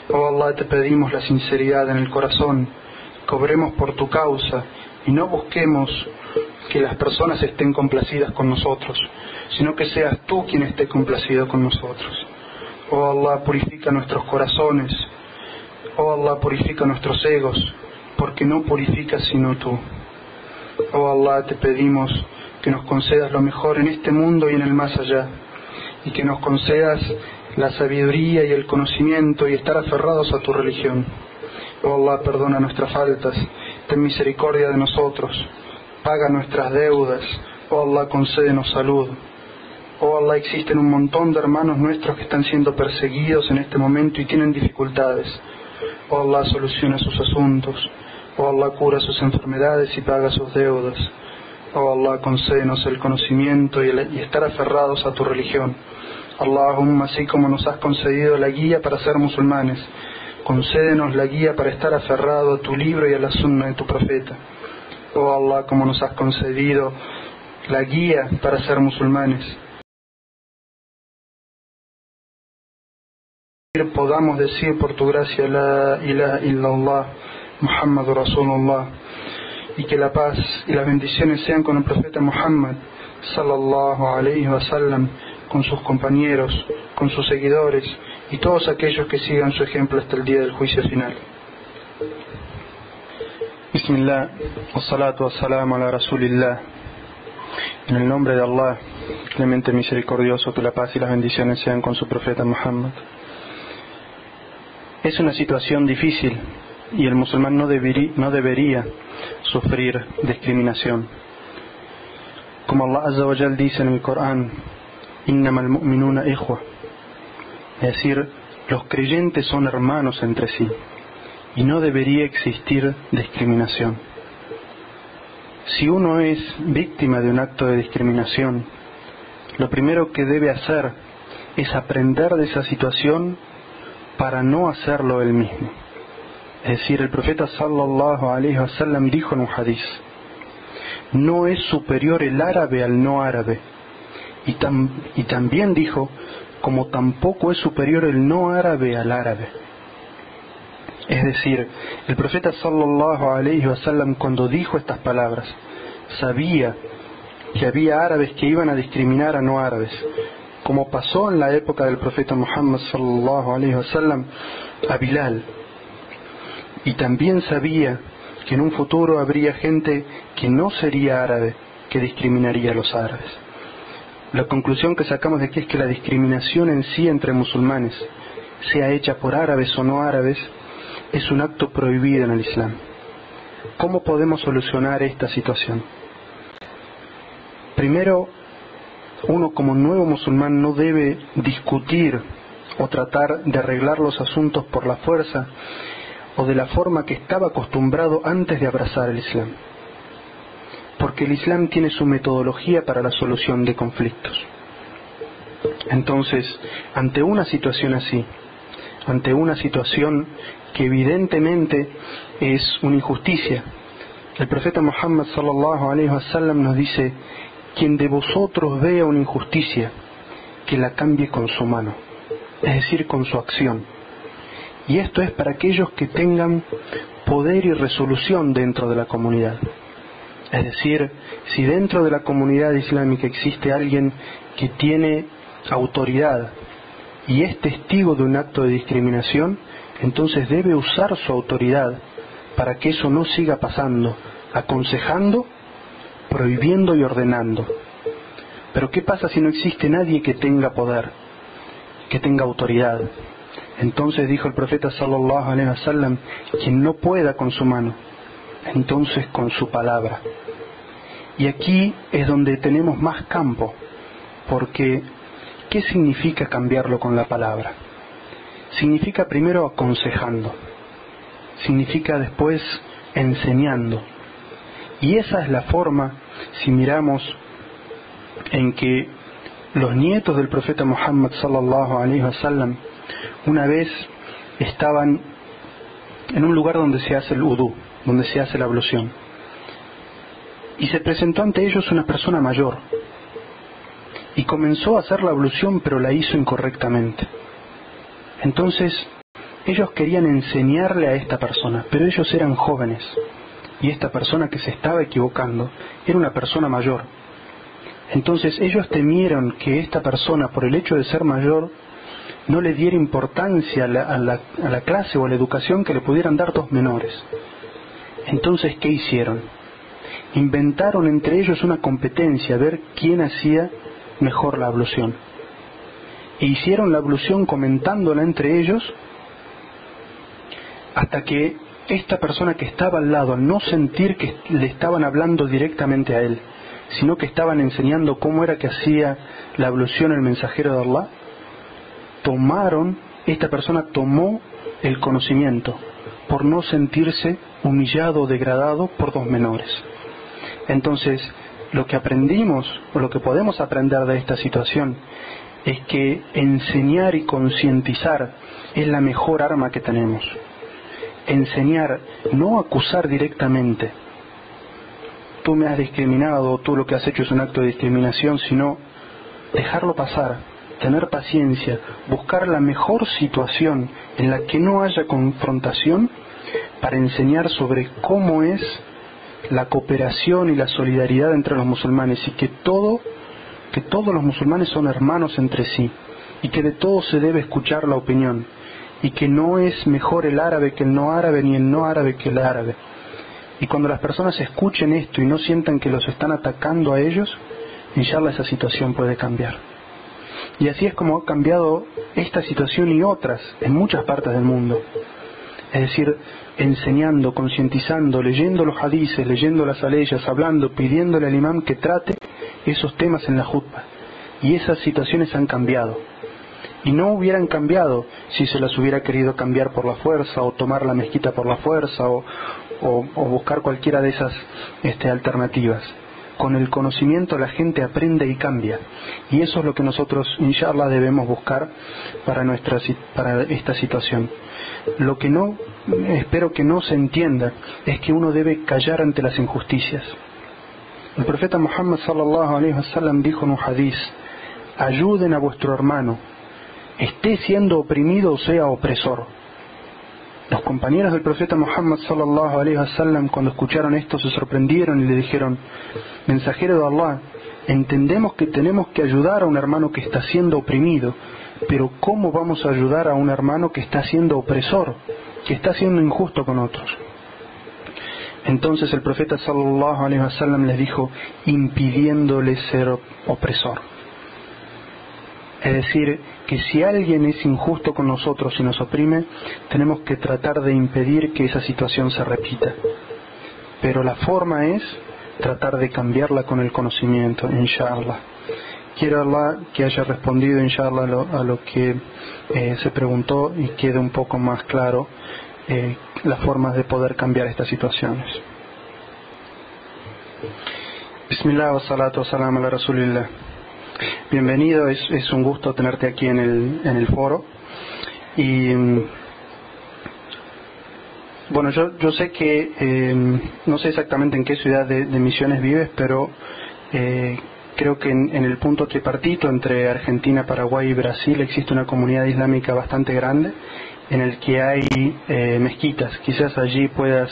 Oh Allah, te pedimos la sinceridad en el corazón, que obremos por tu causa y no busquemos que las personas estén complacidas con nosotros, sino que seas tú quien esté complacido con nosotros. Oh Allah, purifica nuestros corazones. Oh Allah, purifica nuestros egos, porque no purificas sino tú. Oh Allah, te pedimos que nos concedas lo mejor en este mundo y en el más allá, y que nos concedas la sabiduría y el conocimiento y estar aferrados a tu religión. Oh Allah, perdona nuestras faltas, ten misericordia de nosotros, paga nuestras deudas. Oh Allah, concédenos salud. Oh Allah, existen un montón de hermanos nuestros que están siendo perseguidos en este momento y tienen dificultades. Oh Allah, soluciona sus asuntos. Oh Allah, cura sus enfermedades y paga sus deudas. Oh Allah, concédenos el conocimiento y estar aferrados a tu religión. Allahumma, así como nos has concedido la guía para ser musulmanes, concédenos la guía para estar aferrado a tu libro y a la sunna de tu profeta. Oh Allah, como nos has concedido la guía para ser musulmanes, podamos decir por tu gracia la ilaha illallah Muhammadur Rasulullah, y que la paz y las bendiciones sean con el profeta Muhammad sallallahu alaihi wasallam, con sus compañeros, con sus seguidores y todos aquellos que sigan su ejemplo hasta el día del juicio final. Bismillah, wassalatu wassalamu ala Rasulillah. En el nombre de Allah, clemente misericordioso, que la paz y las bendiciones sean con su profeta Muhammad. Es una situación difícil y el musulmán no debería sufrir discriminación. Como Allah Azza wa Jal dice en el Corán, innamal mu'minuna ikhwa, es decir, los creyentes son hermanos entre sí y no debería existir discriminación. Si uno es víctima de un acto de discriminación, lo primero que debe hacer es aprender de esa situación para no hacerlo él mismo. Es decir, el profeta sallallahu alaihi wasallam dijo en un hadiz: no es superior el árabe al no árabe, y también dijo, como tampoco es superior el no árabe al árabe. Es decir, el profeta sallallahu alaihi wasallam, cuando dijo estas palabras, sabía que había árabes que iban a discriminar a no árabes, como pasó en la época del profeta Muhammad sallallahu alaihi wasallam a Bilal, y también sabía que en un futuro habría gente que no sería árabe que discriminaría a los árabes. La conclusión que sacamos de aquí es que la discriminación en sí entre musulmanes, sea hecha por árabes o no árabes, es un acto prohibido en el Islam. ¿Cómo podemos solucionar esta situación? Primero, uno como nuevo musulmán no debe discutir o tratar de arreglar los asuntos por la fuerza o de la forma que estaba acostumbrado antes de abrazar el Islam, porque el Islam tiene su metodología para la solución de conflictos. Entonces, ante una situación así, ante una situación que evidentemente es una injusticia, el profeta Muhammad sallallahu alaihi wasallam nos dice: quien de vosotros vea una injusticia, que la cambie con su mano, es decir, con su acción. Y esto es para aquellos que tengan poder y resolución dentro de la comunidad. Es decir, si dentro de la comunidad islámica existe alguien que tiene autoridad y es testigo de un acto de discriminación, entonces debe usar su autoridad para que eso no siga pasando, aconsejando, prohibiendo y ordenando. Pero ¿qué pasa si no existe nadie que tenga poder, que tenga autoridad? Entonces dijo el profeta sallallahu alaihi wasallam: quien no pueda con su mano, entonces con su palabra. Y aquí es donde tenemos más campo, porque ¿qué significa cambiarlo con la palabra? Significa primero aconsejando, significa después enseñando. Y esa es la forma, si miramos, en que los nietos del profeta Muhammad sallallahu alaihi wasallam una vez estaban en un lugar donde se hace el udú, donde se hace la ablución, y se presentó ante ellos una persona mayor y comenzó a hacer la ablución, pero la hizo incorrectamente. Entonces ellos querían enseñarle a esta persona, pero ellos eran jóvenes y esta persona que se estaba equivocando era una persona mayor. Entonces ellos temieron que esta persona, por el hecho de ser mayor, no le diera importancia a la clase o a la educación que le pudieran dar dos menores. Entonces, ¿qué hicieron? Inventaron entre ellos una competencia, a ver quién hacía mejor la ablución. E hicieron la ablución comentándola entre ellos, hasta que esta persona que estaba al lado, al no sentir que le estaban hablando directamente a él, sino que estaban enseñando cómo era que hacía la ablución el mensajero de Allah, esta persona tomó el conocimiento por no sentirse humillado o degradado por dos menores. Entonces, lo que aprendimos, o lo que podemos aprender de esta situación, es que enseñar y concientizar es la mejor arma que tenemos. Enseñar, no acusar directamente. Tú me has discriminado, tú lo que has hecho es un acto de discriminación, sino dejarlo pasar, tener paciencia, buscar la mejor situación en la que no haya confrontación para enseñar sobre cómo es la cooperación y la solidaridad entre los musulmanes, y que todos los musulmanes son hermanos entre sí, y que de todos se debe escuchar la opinión, y que no es mejor el árabe que el no árabe, ni el no árabe que el árabe. Y cuando las personas escuchen esto y no sientan que los están atacando a ellos, inshallah esa situación puede cambiar. Y así es como ha cambiado esta situación y otras en muchas partes del mundo. Es decir, enseñando, concientizando, leyendo los hadices, leyendo las aleyas, hablando, pidiéndole al imam que trate esos temas en la jutba. Y esas situaciones han cambiado. Y no hubieran cambiado si se las hubiera querido cambiar por la fuerza, o tomar la mezquita por la fuerza, o buscar cualquiera de esas alternativas. Con el conocimiento la gente aprende y cambia, y eso es lo que nosotros inshallah debemos buscar para esta situación. Lo que espero que no se entienda es que uno debe callar ante las injusticias. El profeta Muhammad sallallahu alaihi wasallam dijo en un hadiz: ayuden a vuestro hermano, esté siendo oprimido o sea opresor. Los compañeros del profeta Muhammad sallallahu alaihi wasallam, cuando escucharon esto, se sorprendieron y le dijeron: mensajero de Allah, entendemos que tenemos que ayudar a un hermano que está siendo oprimido, pero ¿cómo vamos a ayudar a un hermano que está siendo opresor, que está siendo injusto con otros? Entonces el profeta sallallahu alaihi wasallam les dijo: impidiéndole ser opresor. Es decir, que si alguien es injusto con nosotros y nos oprime, tenemos que tratar de impedir que esa situación se repita. Pero la forma es tratar de cambiarla con el conocimiento, inshallah. Quiero Allah que haya respondido, inshallah, a lo que se preguntó, y quede un poco más claro las formas de poder cambiar estas situaciones. Bismillah wa salatu wa salam ala rasulillah. Bienvenido, es un gusto tenerte aquí en el foro. Y bueno, yo sé que no sé exactamente en qué ciudad de Misiones vives, pero creo que en el punto tripartito entre Argentina, Paraguay y Brasil existe una comunidad islámica bastante grande en el que hay mezquitas. Quizás allí puedas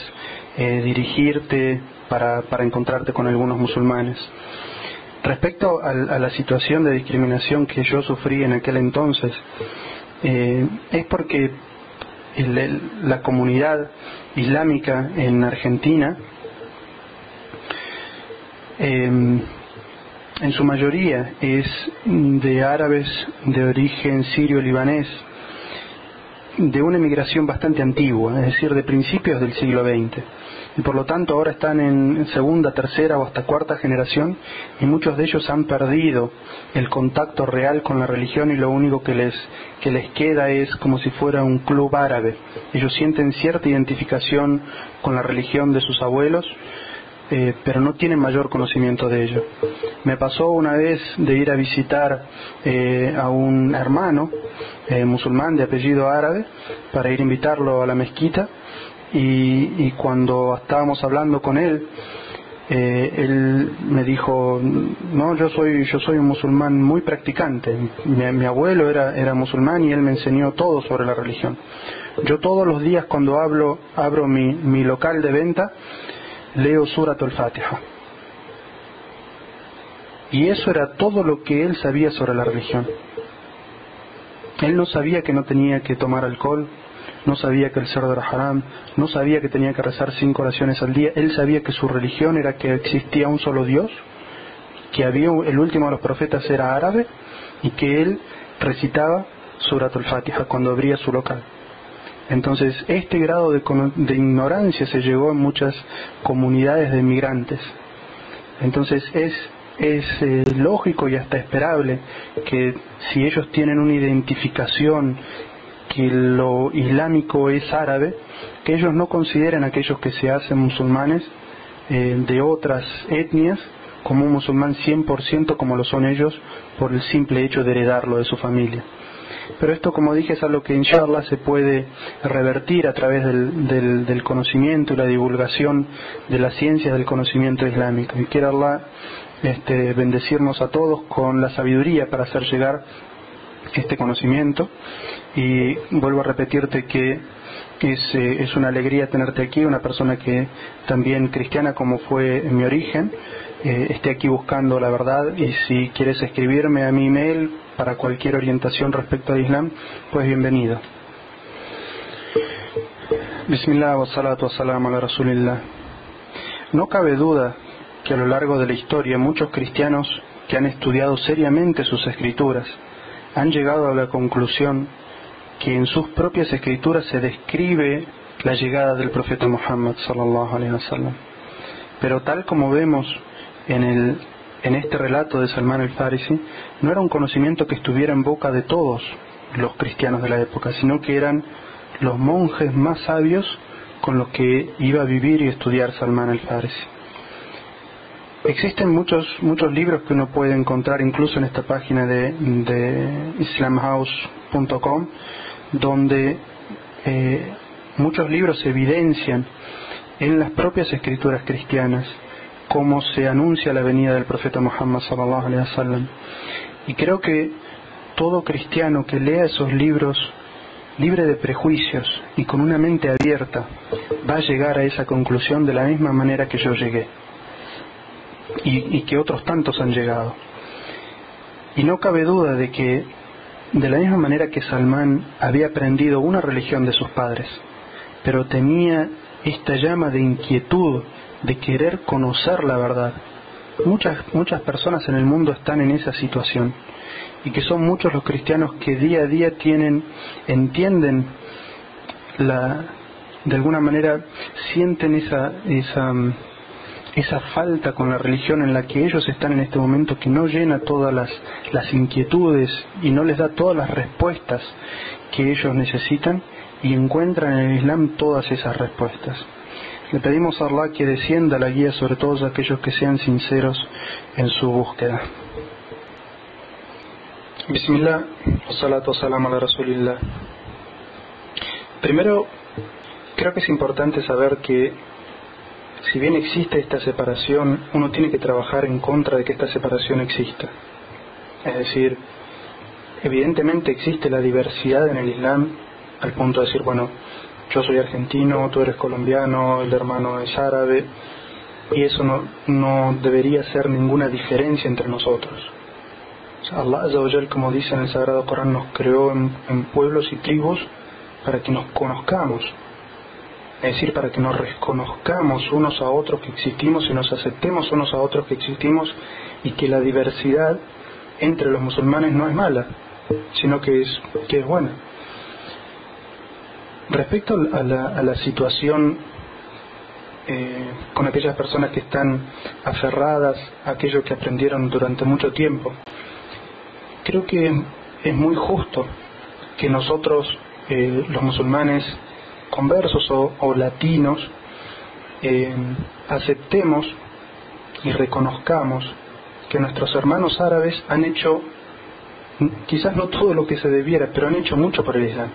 dirigirte para encontrarte con algunos musulmanes. Respecto a la situación de discriminación que yo sufrí en aquel entonces, es porque la comunidad islámica en Argentina, en su mayoría es de árabes de origen sirio-libanés, de una emigración bastante antigua, es decir, de principios del siglo XX. Y por lo tanto ahora están en segunda, tercera o hasta cuarta generación, y muchos de ellos han perdido el contacto real con la religión, y lo único que les queda es como si fuera un club árabe. Ellos sienten cierta identificación con la religión de sus abuelos, pero no tienen mayor conocimiento de ello. Me pasó una vez de ir a visitar a un hermano musulmán de apellido árabe para ir a invitarlo a la mezquita, y cuando estábamos hablando con él, él me dijo: no, yo soy un musulmán muy practicante. Mi abuelo era musulmán y él me enseñó todo sobre la religión. Yo todos los días cuando abro mi local de venta, leo Surat al-Fatiha. Y eso era todo lo que él sabía sobre la religión. Él no sabía que no tenía que tomar alcohol, no sabía que el cerdo era haram, no sabía que tenía que rezar 5 oraciones al día. Él sabía que su religión era que existía un solo Dios, que el último de los profetas era árabe, y que él recitaba Surat al-Fatiha cuando abría su local. Entonces, este grado de ignorancia se llegó en muchas comunidades de migrantes. Entonces, es lógico y hasta esperable que si ellos tienen una identificación que lo islámico es árabe, que ellos no consideren a aquellos que se hacen musulmanes de otras etnias como un musulmán 100% como lo son ellos, por el simple hecho de heredarlo de su familia. Pero esto, como dije, es algo que inshallah se puede revertir a través del conocimiento y la divulgación de las ciencias del conocimiento islámico. Y quiera Allah bendecirnos a todos con la sabiduría para hacer llegar este conocimiento. Y vuelvo a repetirte que es una alegría tenerte aquí, una persona que también cristiana como fue en mi origen, esté aquí buscando la verdad. Y si quieres escribirme a mi email para cualquier orientación respecto al Islam, pues bienvenido. Bismillah wa salatu wa salam ala Rasulillah. No cabe duda que a lo largo de la historia muchos cristianos que han estudiado seriamente sus escrituras han llegado a la conclusión que en sus propias escrituras se describe la llegada del profeta Muhammad sallallahu alaihi wasallam. Pero tal como vemos en este relato de Salman al-Farisi, no era un conocimiento que estuviera en boca de todos los cristianos de la época, sino que eran los monjes más sabios con los que iba a vivir y estudiar Salman al-Farisi. Existen muchos libros que uno puede encontrar incluso en esta página de islamhouse.com, donde muchos libros evidencian en las propias escrituras cristianas cómo se anuncia la venida del profeta Muhammad sallallahu alaihi wasallam. Y creo que todo cristiano que lea esos libros libre de prejuicios y con una mente abierta va a llegar a esa conclusión de la misma manera que yo llegué y que otros tantos han llegado. Y no cabe duda de que de la misma manera que Salmán había aprendido una religión de sus padres, pero tenía esta llama de inquietud de querer conocer la verdad. Muchas personas en el mundo están en esa situación, y que son muchos los cristianos que día a día entienden de alguna manera sienten esa falta con la religión en la que ellos están en este momento, que no llena todas las inquietudes y no les da todas las respuestas que ellos necesitan, y encuentran en el Islam todas esas respuestas. Le pedimos a Allah que descienda la guía sobre todos aquellos que sean sinceros en su búsqueda. Bismillah, wassalatu wassalamu ala Rasulillah. Primero, creo que es importante saber que si bien existe esta separación, uno tiene que trabajar en contra de que esta separación exista. Es decir, evidentemente existe la diversidad en el Islam al punto de decir, bueno, yo soy argentino, tú eres colombiano, el hermano es árabe, y eso no debería ser ninguna diferencia entre nosotros. O sea, Allah Azza wa Jal, como dice en el Sagrado Corán, nos creó en pueblos y tribus para que nos conozcamos. Es decir, para que nos reconozcamos unos a otros que existimos y nos aceptemos unos a otros que existimos, y que la diversidad entre los musulmanes no es mala, sino que es buena. Respecto a la situación con aquellas personas que están aferradas a aquello que aprendieron durante mucho tiempo, creo que es muy justo que nosotros, los musulmanes conversos o latinos, aceptemos y reconozcamos que nuestros hermanos árabes han hecho, quizás no todo lo que se debiera, pero han hecho mucho por el Islam,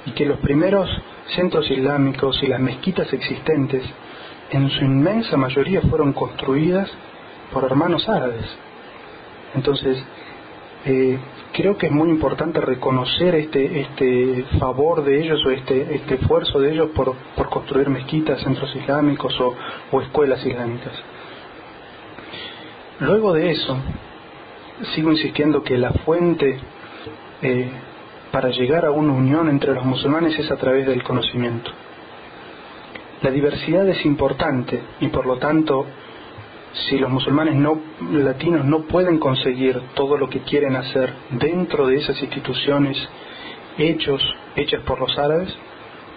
y que los primeros centros islámicos y las mezquitas existentes en su inmensa mayoría fueron construidas por hermanos árabes. Entonces creo que es muy importante reconocer este favor de ellos, o este esfuerzo de ellos por construir mezquitas, centros islámicos o escuelas islámicas. Luego de eso, sigo insistiendo que la fuente para llegar a una unión entre los musulmanes es a través del conocimiento. La diversidad es importante, y por lo tanto, si los musulmanes latinos no pueden conseguir todo lo que quieren hacer dentro de esas instituciones hechas por los árabes,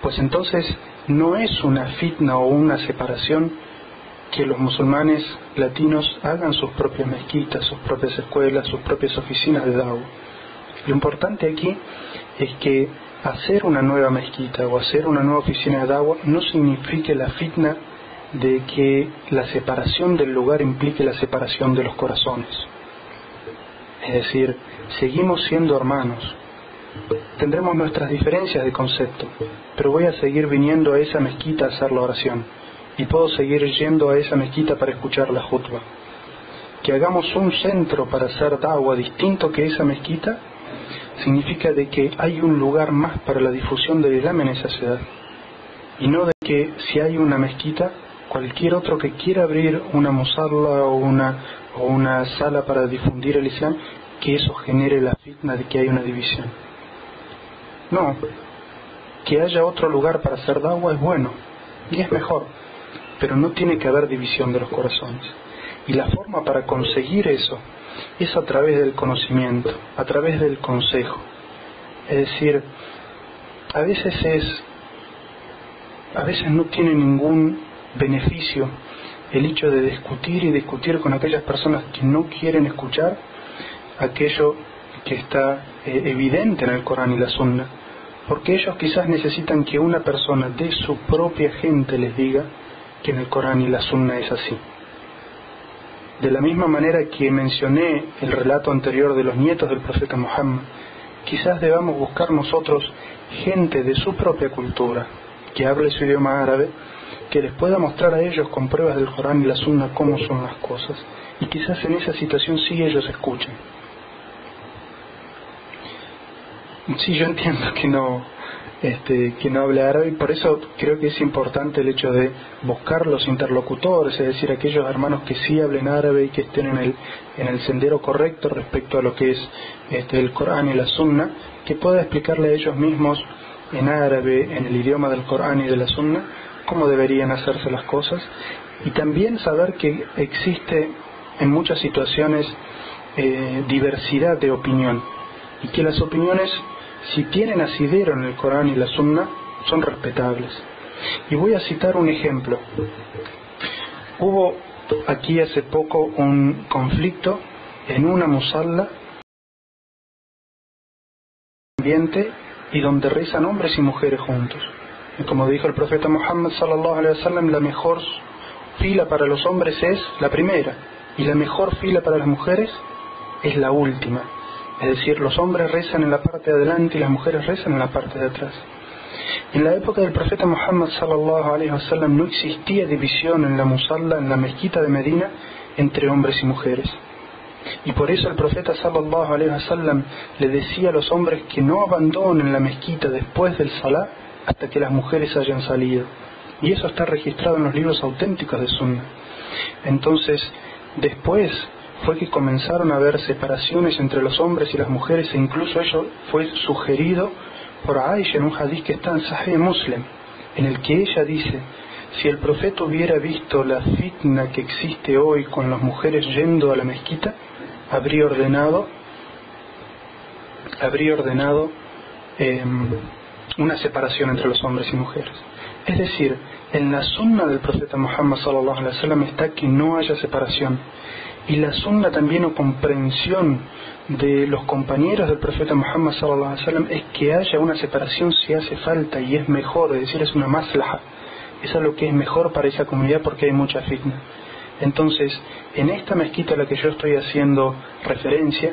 pues entonces no es una fitna o una separación que los musulmanes latinos hagan sus propias mezquitas, sus propias escuelas, sus propias oficinas de da'wah. Lo importante aquí es que hacer una nueva mezquita o hacer una nueva oficina de da'wah no signifique la fitna de que la separación del lugar implique la separación de los corazones. Es decir, seguimos siendo hermanos, tendremos nuestras diferencias de concepto, pero voy a seguir viniendo a esa mezquita a hacer la oración, y puedo seguir yendo a esa mezquita para escuchar la jutba. Que hagamos un centro para hacer da'wah distinto que esa mezquita significa de que hay un lugar más para la difusión del Islam en esa ciudad, y no de que si hay una mezquita, cualquier otro que quiera abrir una musalla o una sala para difundir el Islam, que eso genere la fitna de que hay una división. No, que haya otro lugar para hacer da'wah es bueno y es mejor, pero no tiene que haber división de los corazones. Y la forma para conseguir eso es a través del conocimiento, a través del consejo. Es decir, a veces no tiene ningún beneficio el hecho de discutir con aquellas personas que no quieren escuchar aquello que está evidente en el Corán y la Sunna, porque ellos quizás necesitan que una persona de su propia gente les diga que en el Corán y la Sunna es así. De la misma manera que mencioné el relato anterior de los nietos del profeta Muhammad, quizás debamos buscar nosotros gente de su propia cultura, que hable su idioma árabe, que les pueda mostrar a ellos con pruebas del Corán y la Sunna cómo son las cosas, y quizás en esa situación sí ellos escuchen. Sí, yo entiendo que no habla árabe, y por eso creo que es importante el hecho de buscar los interlocutores, es decir, aquellos hermanos que sí hablen árabe y que estén en el sendero correcto respecto a lo que es el Corán y la Sunna, que pueda explicarle a ellos mismos en árabe, en el idioma del Corán y de la Sunna, cómo deberían hacerse las cosas, y también saber que existe en muchas situaciones diversidad de opinión, y que las opiniones, si tienen asidero en el Corán y la Sunna, son respetables. Y voy a citar un ejemplo. Hubo aquí hace poco un conflicto en una musalla ambiente y donde rezan hombres y mujeres juntos. Y como dijo el profeta Muhammad sallallahu alaihi wasallam, la mejor fila para los hombres es la primera y la mejor fila para las mujeres es la última. Es decir, los hombres rezan en la parte de adelante y las mujeres rezan en la parte de atrás. En la época del profeta Muhammad sallallahu alaihi wasallam no existía división en la musalla, en la mezquita de Medina, entre hombres y mujeres. Y por eso el profeta sallallahu alaihi wasallam le decía a los hombres que no abandonen la mezquita después del salah hasta que las mujeres hayan salido. Y eso está registrado en los libros auténticos de Sunna. Entonces, después fue que comenzaron a haber separaciones entre los hombres y las mujeres, e incluso ello fue sugerido por Aisha en un hadith que está en Sahih Muslim, en el que ella dice: si el profeta hubiera visto la fitna que existe hoy con las mujeres yendo a la mezquita, habría ordenado una separación entre los hombres y mujeres. Es decir, en la sunna del profeta Muhammad sallallahu alaihi wasallam está que no haya separación. Y la sunna también, o comprensión de los compañeros del profeta Muhammad sallallahu alaihi wasallam, es que haya una separación si hace falta y es mejor, es decir, es una maslaha. Es algo que es mejor para esa comunidad porque hay mucha fitna. Entonces, en esta mezquita a la que yo estoy haciendo referencia,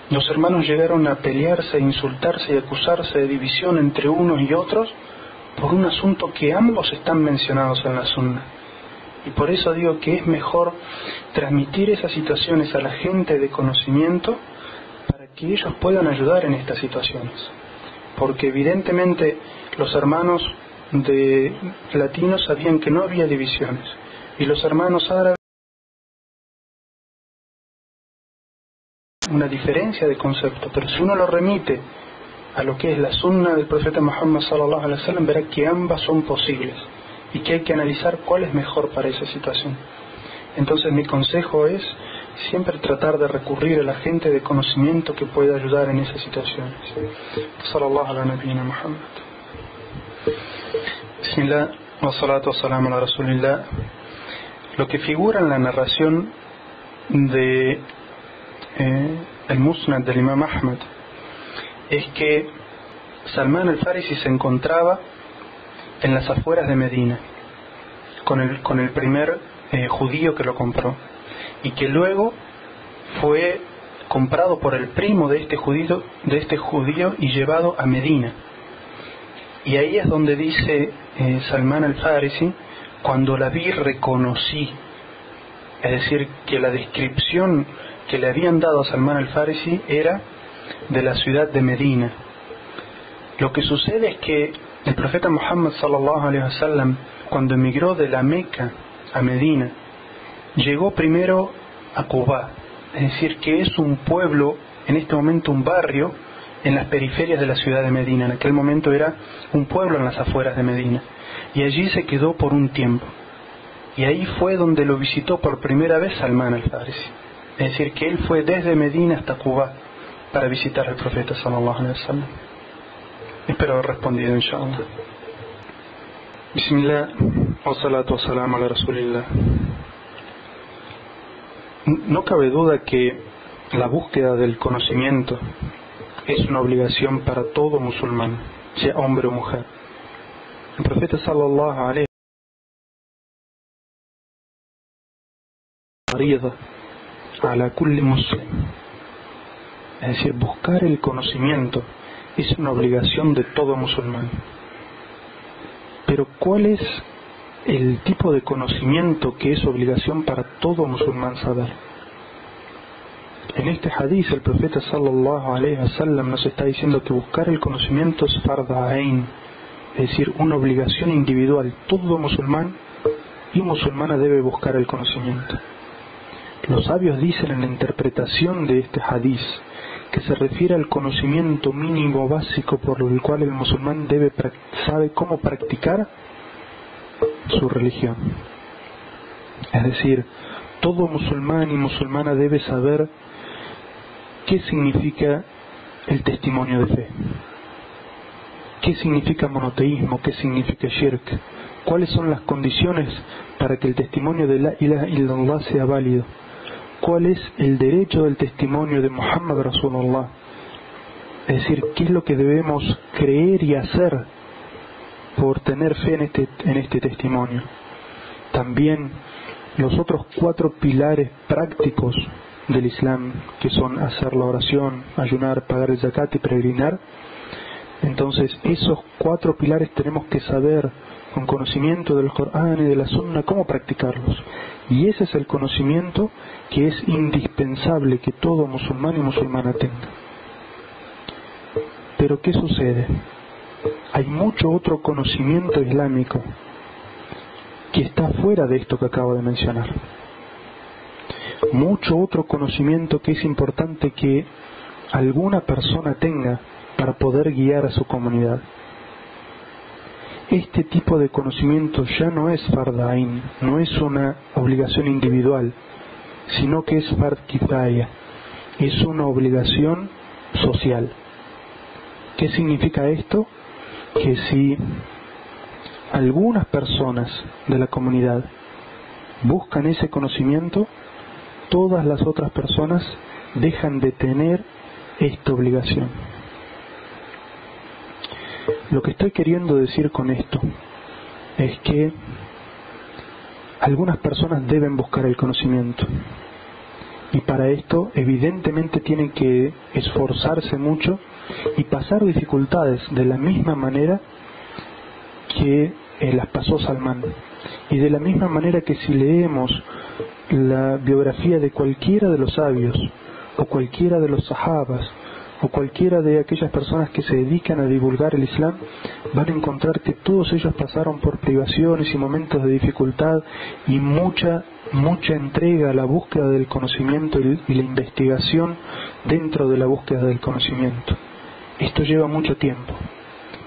los hermanos llegaron a pelearse, a insultarse y acusarse de división entre unos y otros por un asunto que ambos están mencionados en la sunna. Y por eso digo que es mejor transmitir esas situaciones a la gente de conocimiento para que ellos puedan ayudar en estas situaciones. Porque evidentemente los hermanos de latinos sabían que no había divisiones y los hermanos árabes una diferencia de concepto, pero si uno lo remite a lo que es la sunna del profeta Muhammad sallallahu alaihi wasallam, verá que ambas son posibles y que hay que analizar cuál es mejor para esa situación. Entonces mi consejo es siempre tratar de recurrir a la gente de conocimiento que pueda ayudar en esas situaciones. Sallallahu ala nabiyina Muhammad. Bismillah, wa salatu wa salam ala rasulillah. Lo que figura en la narración de el Musnad del Imam Ahmad es que Salman al-Farisi se encontraba en las afueras de Medina con el primer judío que lo compró, y que luego fue comprado por el primo de este judío y llevado a Medina. Y ahí es donde dice Salman al-Farisi: cuando la vi reconocí. Es decir, que la descripción que le habían dado a Salman al-Farisi era de la ciudad de Medina. Lo que sucede es que el profeta Muhammad sallallahu alaihi wasallam, cuando emigró de la Meca a Medina, llegó primero a Quba, es decir, que es un pueblo, en este momento un barrio en las periferias de la ciudad de Medina. En aquel momento era un pueblo en las afueras de Medina, y allí se quedó por un tiempo, y ahí fue donde lo visitó por primera vez Salman al-Farisi. Es decir, que él fue desde Medina hasta Quba para visitar al profeta sallallahu alaihi wasallam. Espero haber respondido, inshallah. Bismillah, wa salatu wa salam ala rasulillah. No cabe duda que la búsqueda del conocimiento es una obligación para todo musulmán, sea hombre o mujer. El profeta sallallahu alaihi wasallam ala kulli muslim, es decir, buscar el conocimiento es una obligación de todo musulmán. Pero ¿cuál es el tipo de conocimiento que es obligación para todo musulmán saber? En este hadith el profeta sallallahu alaihi wasallam nos está diciendo que buscar el conocimiento es fard ain, es decir, una obligación individual. Todo musulmán y musulmana debe buscar el conocimiento. Los sabios dicen en la interpretación de este hadith que se refiere al conocimiento mínimo básico por el cual el musulmán sabe cómo practicar su religión. Es decir, todo musulmán y musulmana debe saber qué significa el testimonio de fe, qué significa monoteísmo, qué significa shirk, cuáles son las condiciones para que el testimonio de la ilaha illallah sea válido, cuál es el derecho del testimonio de Muhammad Rasulullah, es decir, qué es lo que debemos creer y hacer por tener fe en este testimonio. También los otros 4 pilares prácticos del Islam, que son hacer la oración, ayunar, pagar el zakat y peregrinar. Entonces esos 4 pilares tenemos que saber con conocimiento del Corán y de la Sunna cómo practicarlos, y ese es el conocimiento que es indispensable que todo musulmán y musulmana tenga. Pero ¿qué sucede? Hay mucho otro conocimiento islámico que está fuera de esto que acabo de mencionar, mucho otro conocimiento que es importante que alguna persona tenga para poder guiar a su comunidad. Este tipo de conocimiento ya no es fard ain, no es una obligación individual, sino que es fard kifaya, es una obligación social. ¿Qué significa esto? que si algunas personas de la comunidad buscan ese conocimiento, todas las otras personas dejan de tener esta obligación. Lo que estoy queriendo decir con esto es que algunas personas deben buscar el conocimiento, y para esto evidentemente tienen que esforzarse mucho y pasar dificultades de la misma manera que las pasó Salmán, y de la misma manera que si leemos la biografía de cualquiera de los sabios o cualquiera de los sahabas o cualquiera de aquellas personas que se dedican a divulgar el Islam, van a encontrar que todos ellos pasaron por privaciones y momentos de dificultad y mucha entrega a la búsqueda del conocimiento y la investigación dentro de la búsqueda del conocimiento. Esto lleva mucho tiempo,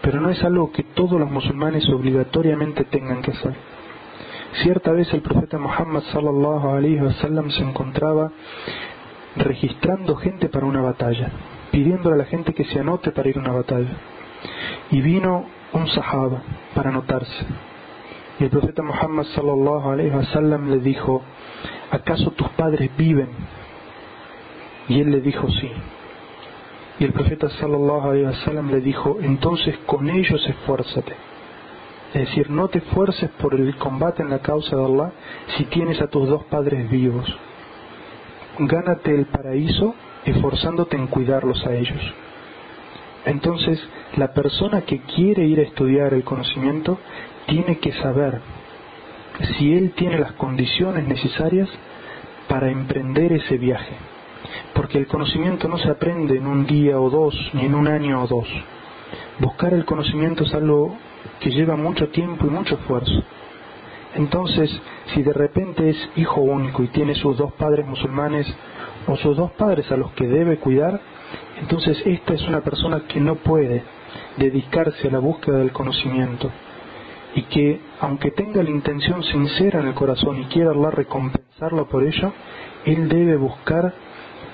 pero no es algo que todos los musulmanes obligatoriamente tengan que hacer. Cierta vez el profeta Muhammad sallallahu alaihi wasallam se encontraba registrando gente para una batalla, pidiéndole a la gente que se anote para ir a una batalla, y vino un sahaba para anotarse, y el profeta Muhammad sallallahu alaihi wasallam le dijo: ¿acaso tus padres viven? Y él le dijo: sí. Y el profeta sallallahu alaihi wasallam le dijo: entonces con ellos esfuérzate. Es decir, no te esfuerces por el combate en la causa de Allah si tienes a tus dos padres vivos. Gánate el paraíso esforzándote en cuidarlos a ellos. Entonces, la persona que quiere ir a estudiar el conocimiento tiene que saber si él tiene las condiciones necesarias para emprender ese viaje. Porque el conocimiento no se aprende en un día o dos, ni en un año o dos. Buscar el conocimiento es algo que lleva mucho tiempo y mucho esfuerzo. Entonces, si de repente es hijo único y tiene sus dos padres musulmanes o sus dos padres a los que debe cuidar, entonces esta es una persona que no puede dedicarse a la búsqueda del conocimiento, y que aunque tenga la intención sincera en el corazón y quiera Allah recompensarlo por ello, él debe buscar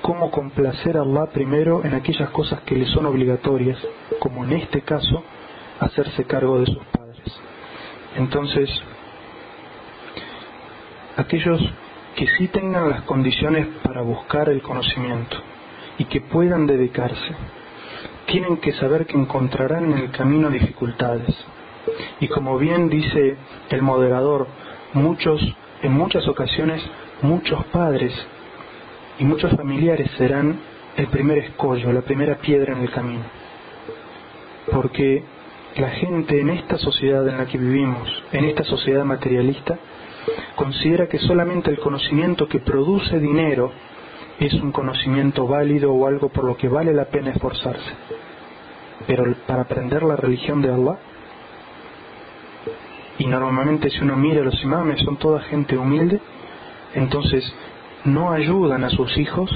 cómo complacer a Allah primero en aquellas cosas que le son obligatorias, como en este caso hacerse cargo de sus padres. Entonces, aquellos que sí tengan las condiciones para buscar el conocimiento y que puedan dedicarse, tienen que saber que encontrarán en el camino dificultades. Y como bien dice el moderador, en muchas ocasiones, muchos padres y muchos familiares serán el primer escollo, la primera piedra en el camino. Porque la gente en esta sociedad en la que vivimos, en esta sociedad materialista, considera que solamente el conocimiento que produce dinero es un conocimiento válido o algo por lo que vale la pena esforzarse. Pero para aprender la religión de Allah, y normalmente si uno mira a los imames son toda gente humilde, entonces no ayudan a sus hijos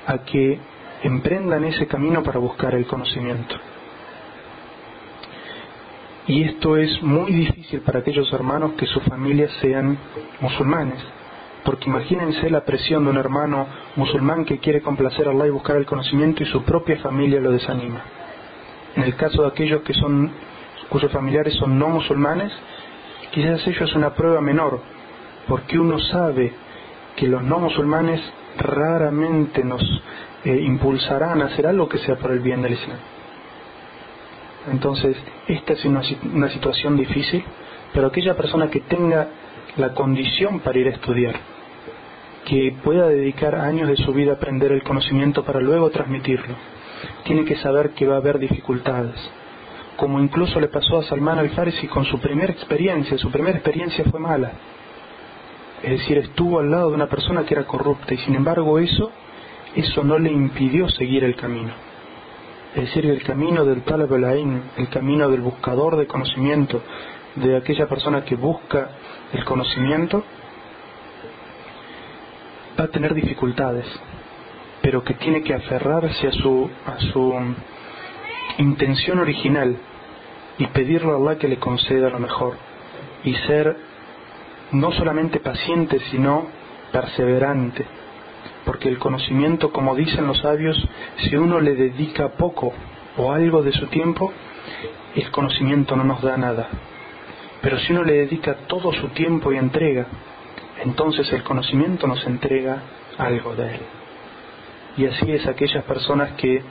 a que emprendan ese camino para buscar el conocimiento. Y esto es muy difícil para aquellos hermanos que sus familias sean musulmanes, porque imagínense la presión de un hermano musulmán que quiere complacer a Allah y buscar el conocimiento y su propia familia lo desanima. En el caso de aquellos cuyos familiares son no musulmanes, quizás ello es una prueba menor, porque uno sabe que los no musulmanes raramente nos impulsarán a hacer algo que sea por el bien del Islam. Entonces, esta es una situación difícil, pero aquella persona que tenga la condición para ir a estudiar, que pueda dedicar años de su vida a aprender el conocimiento para luego transmitirlo, tiene que saber que va a haber dificultades, como incluso le pasó a Salmán al-Farisi con su primera experiencia fue mala, es decir, estuvo al lado de una persona que era corrupta, y sin embargo eso no le impidió seguir el camino. Es decir, el camino del talab al-ilm, el camino del buscador de conocimiento, de aquella persona que busca el conocimiento, va a tener dificultades, pero que tiene que aferrarse a su intención original y pedirle a Allah que le conceda lo mejor, y ser no solamente paciente sino perseverante, porque el conocimiento, como dicen los sabios, si uno le dedica poco o algo de su tiempo, el conocimiento no nos da nada. Pero si uno le dedica todo su tiempo y entrega, entonces el conocimiento nos entrega algo de él. Y así es, aquellas personas que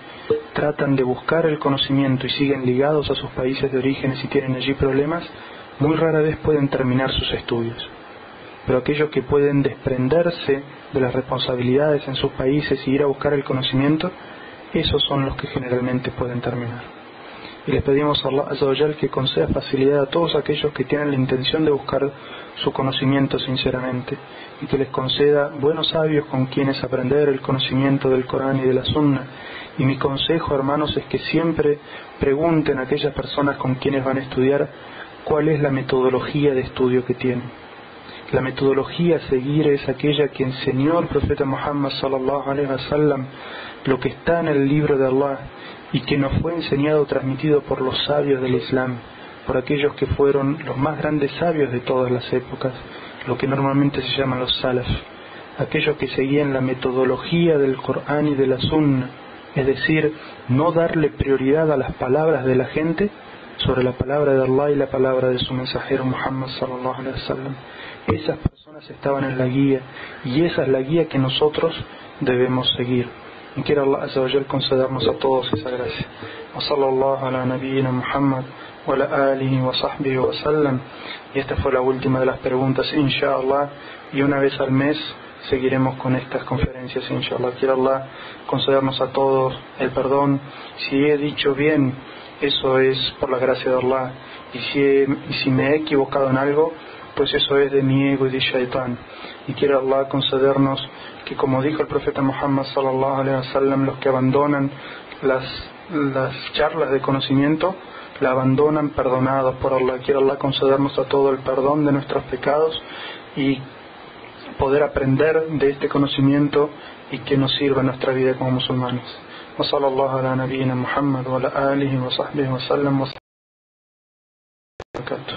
tratan de buscar el conocimiento y siguen ligados a sus países de orígenes y tienen allí problemas, muy rara vez pueden terminar sus estudios. Pero aquellos que pueden desprenderse de las responsabilidades en sus países y ir a buscar el conocimiento, esos son los que generalmente pueden terminar. Y les pedimos a Allah Azza wa Jal que conceda facilidad a todos aquellos que tienen la intención de buscar su conocimiento sinceramente, y que les conceda buenos sabios con quienes aprender el conocimiento del Corán y de la Sunna. Y mi consejo, hermanos, es que siempre pregunten a aquellas personas con quienes van a estudiar cuál es la metodología de estudio que tienen. La metodología a seguir es aquella que enseñó el profeta Muhammad sallallahu alaihi wasallam, lo que está en el libro de Allah y que nos fue enseñado, transmitido por los sabios del Islam, por aquellos que fueron los más grandes sabios de todas las épocas, lo que normalmente se llaman los salaf, aquellos que seguían la metodología del Corán y de la Sunna, es decir, no darle prioridad a las palabras de la gente sobre la palabra de Allah y la palabra de su mensajero Muhammad sallallahu alaihi wasallam. Esas personas estaban en la guía, y esa es la guía que nosotros debemos seguir. Y quiera Allah Azza wa Jal concedernos a todos esa gracia. Wa sallallahu ala nabiyyina Muhammad wa ala alihi wa sahbihi wa sallam. Y esta fue la última de las preguntas, inshallah, y una vez al mes seguiremos con estas conferencias, inshallah. Quiera Allah concedernos a todos el perdón. Si he dicho bien, eso es por la gracia de Allah, y si me he equivocado en algo, pues eso es de mi ego y de Shaitán. Y quiere Allah concedernos que, como dijo el profeta Muhammad sallallahu alaihi wasallam, los que abandonan las charlas de conocimiento, la abandonan perdonados por Allah. Quiere Allah concedernos a todo el perdón de nuestros pecados y poder aprender de este conocimiento y que nos sirva en nuestra vida como musulmanes. Wa sallallahu ala nabiyyina Muhammad wa ala alihi wa sahbihi wa sallam wa barakatuh.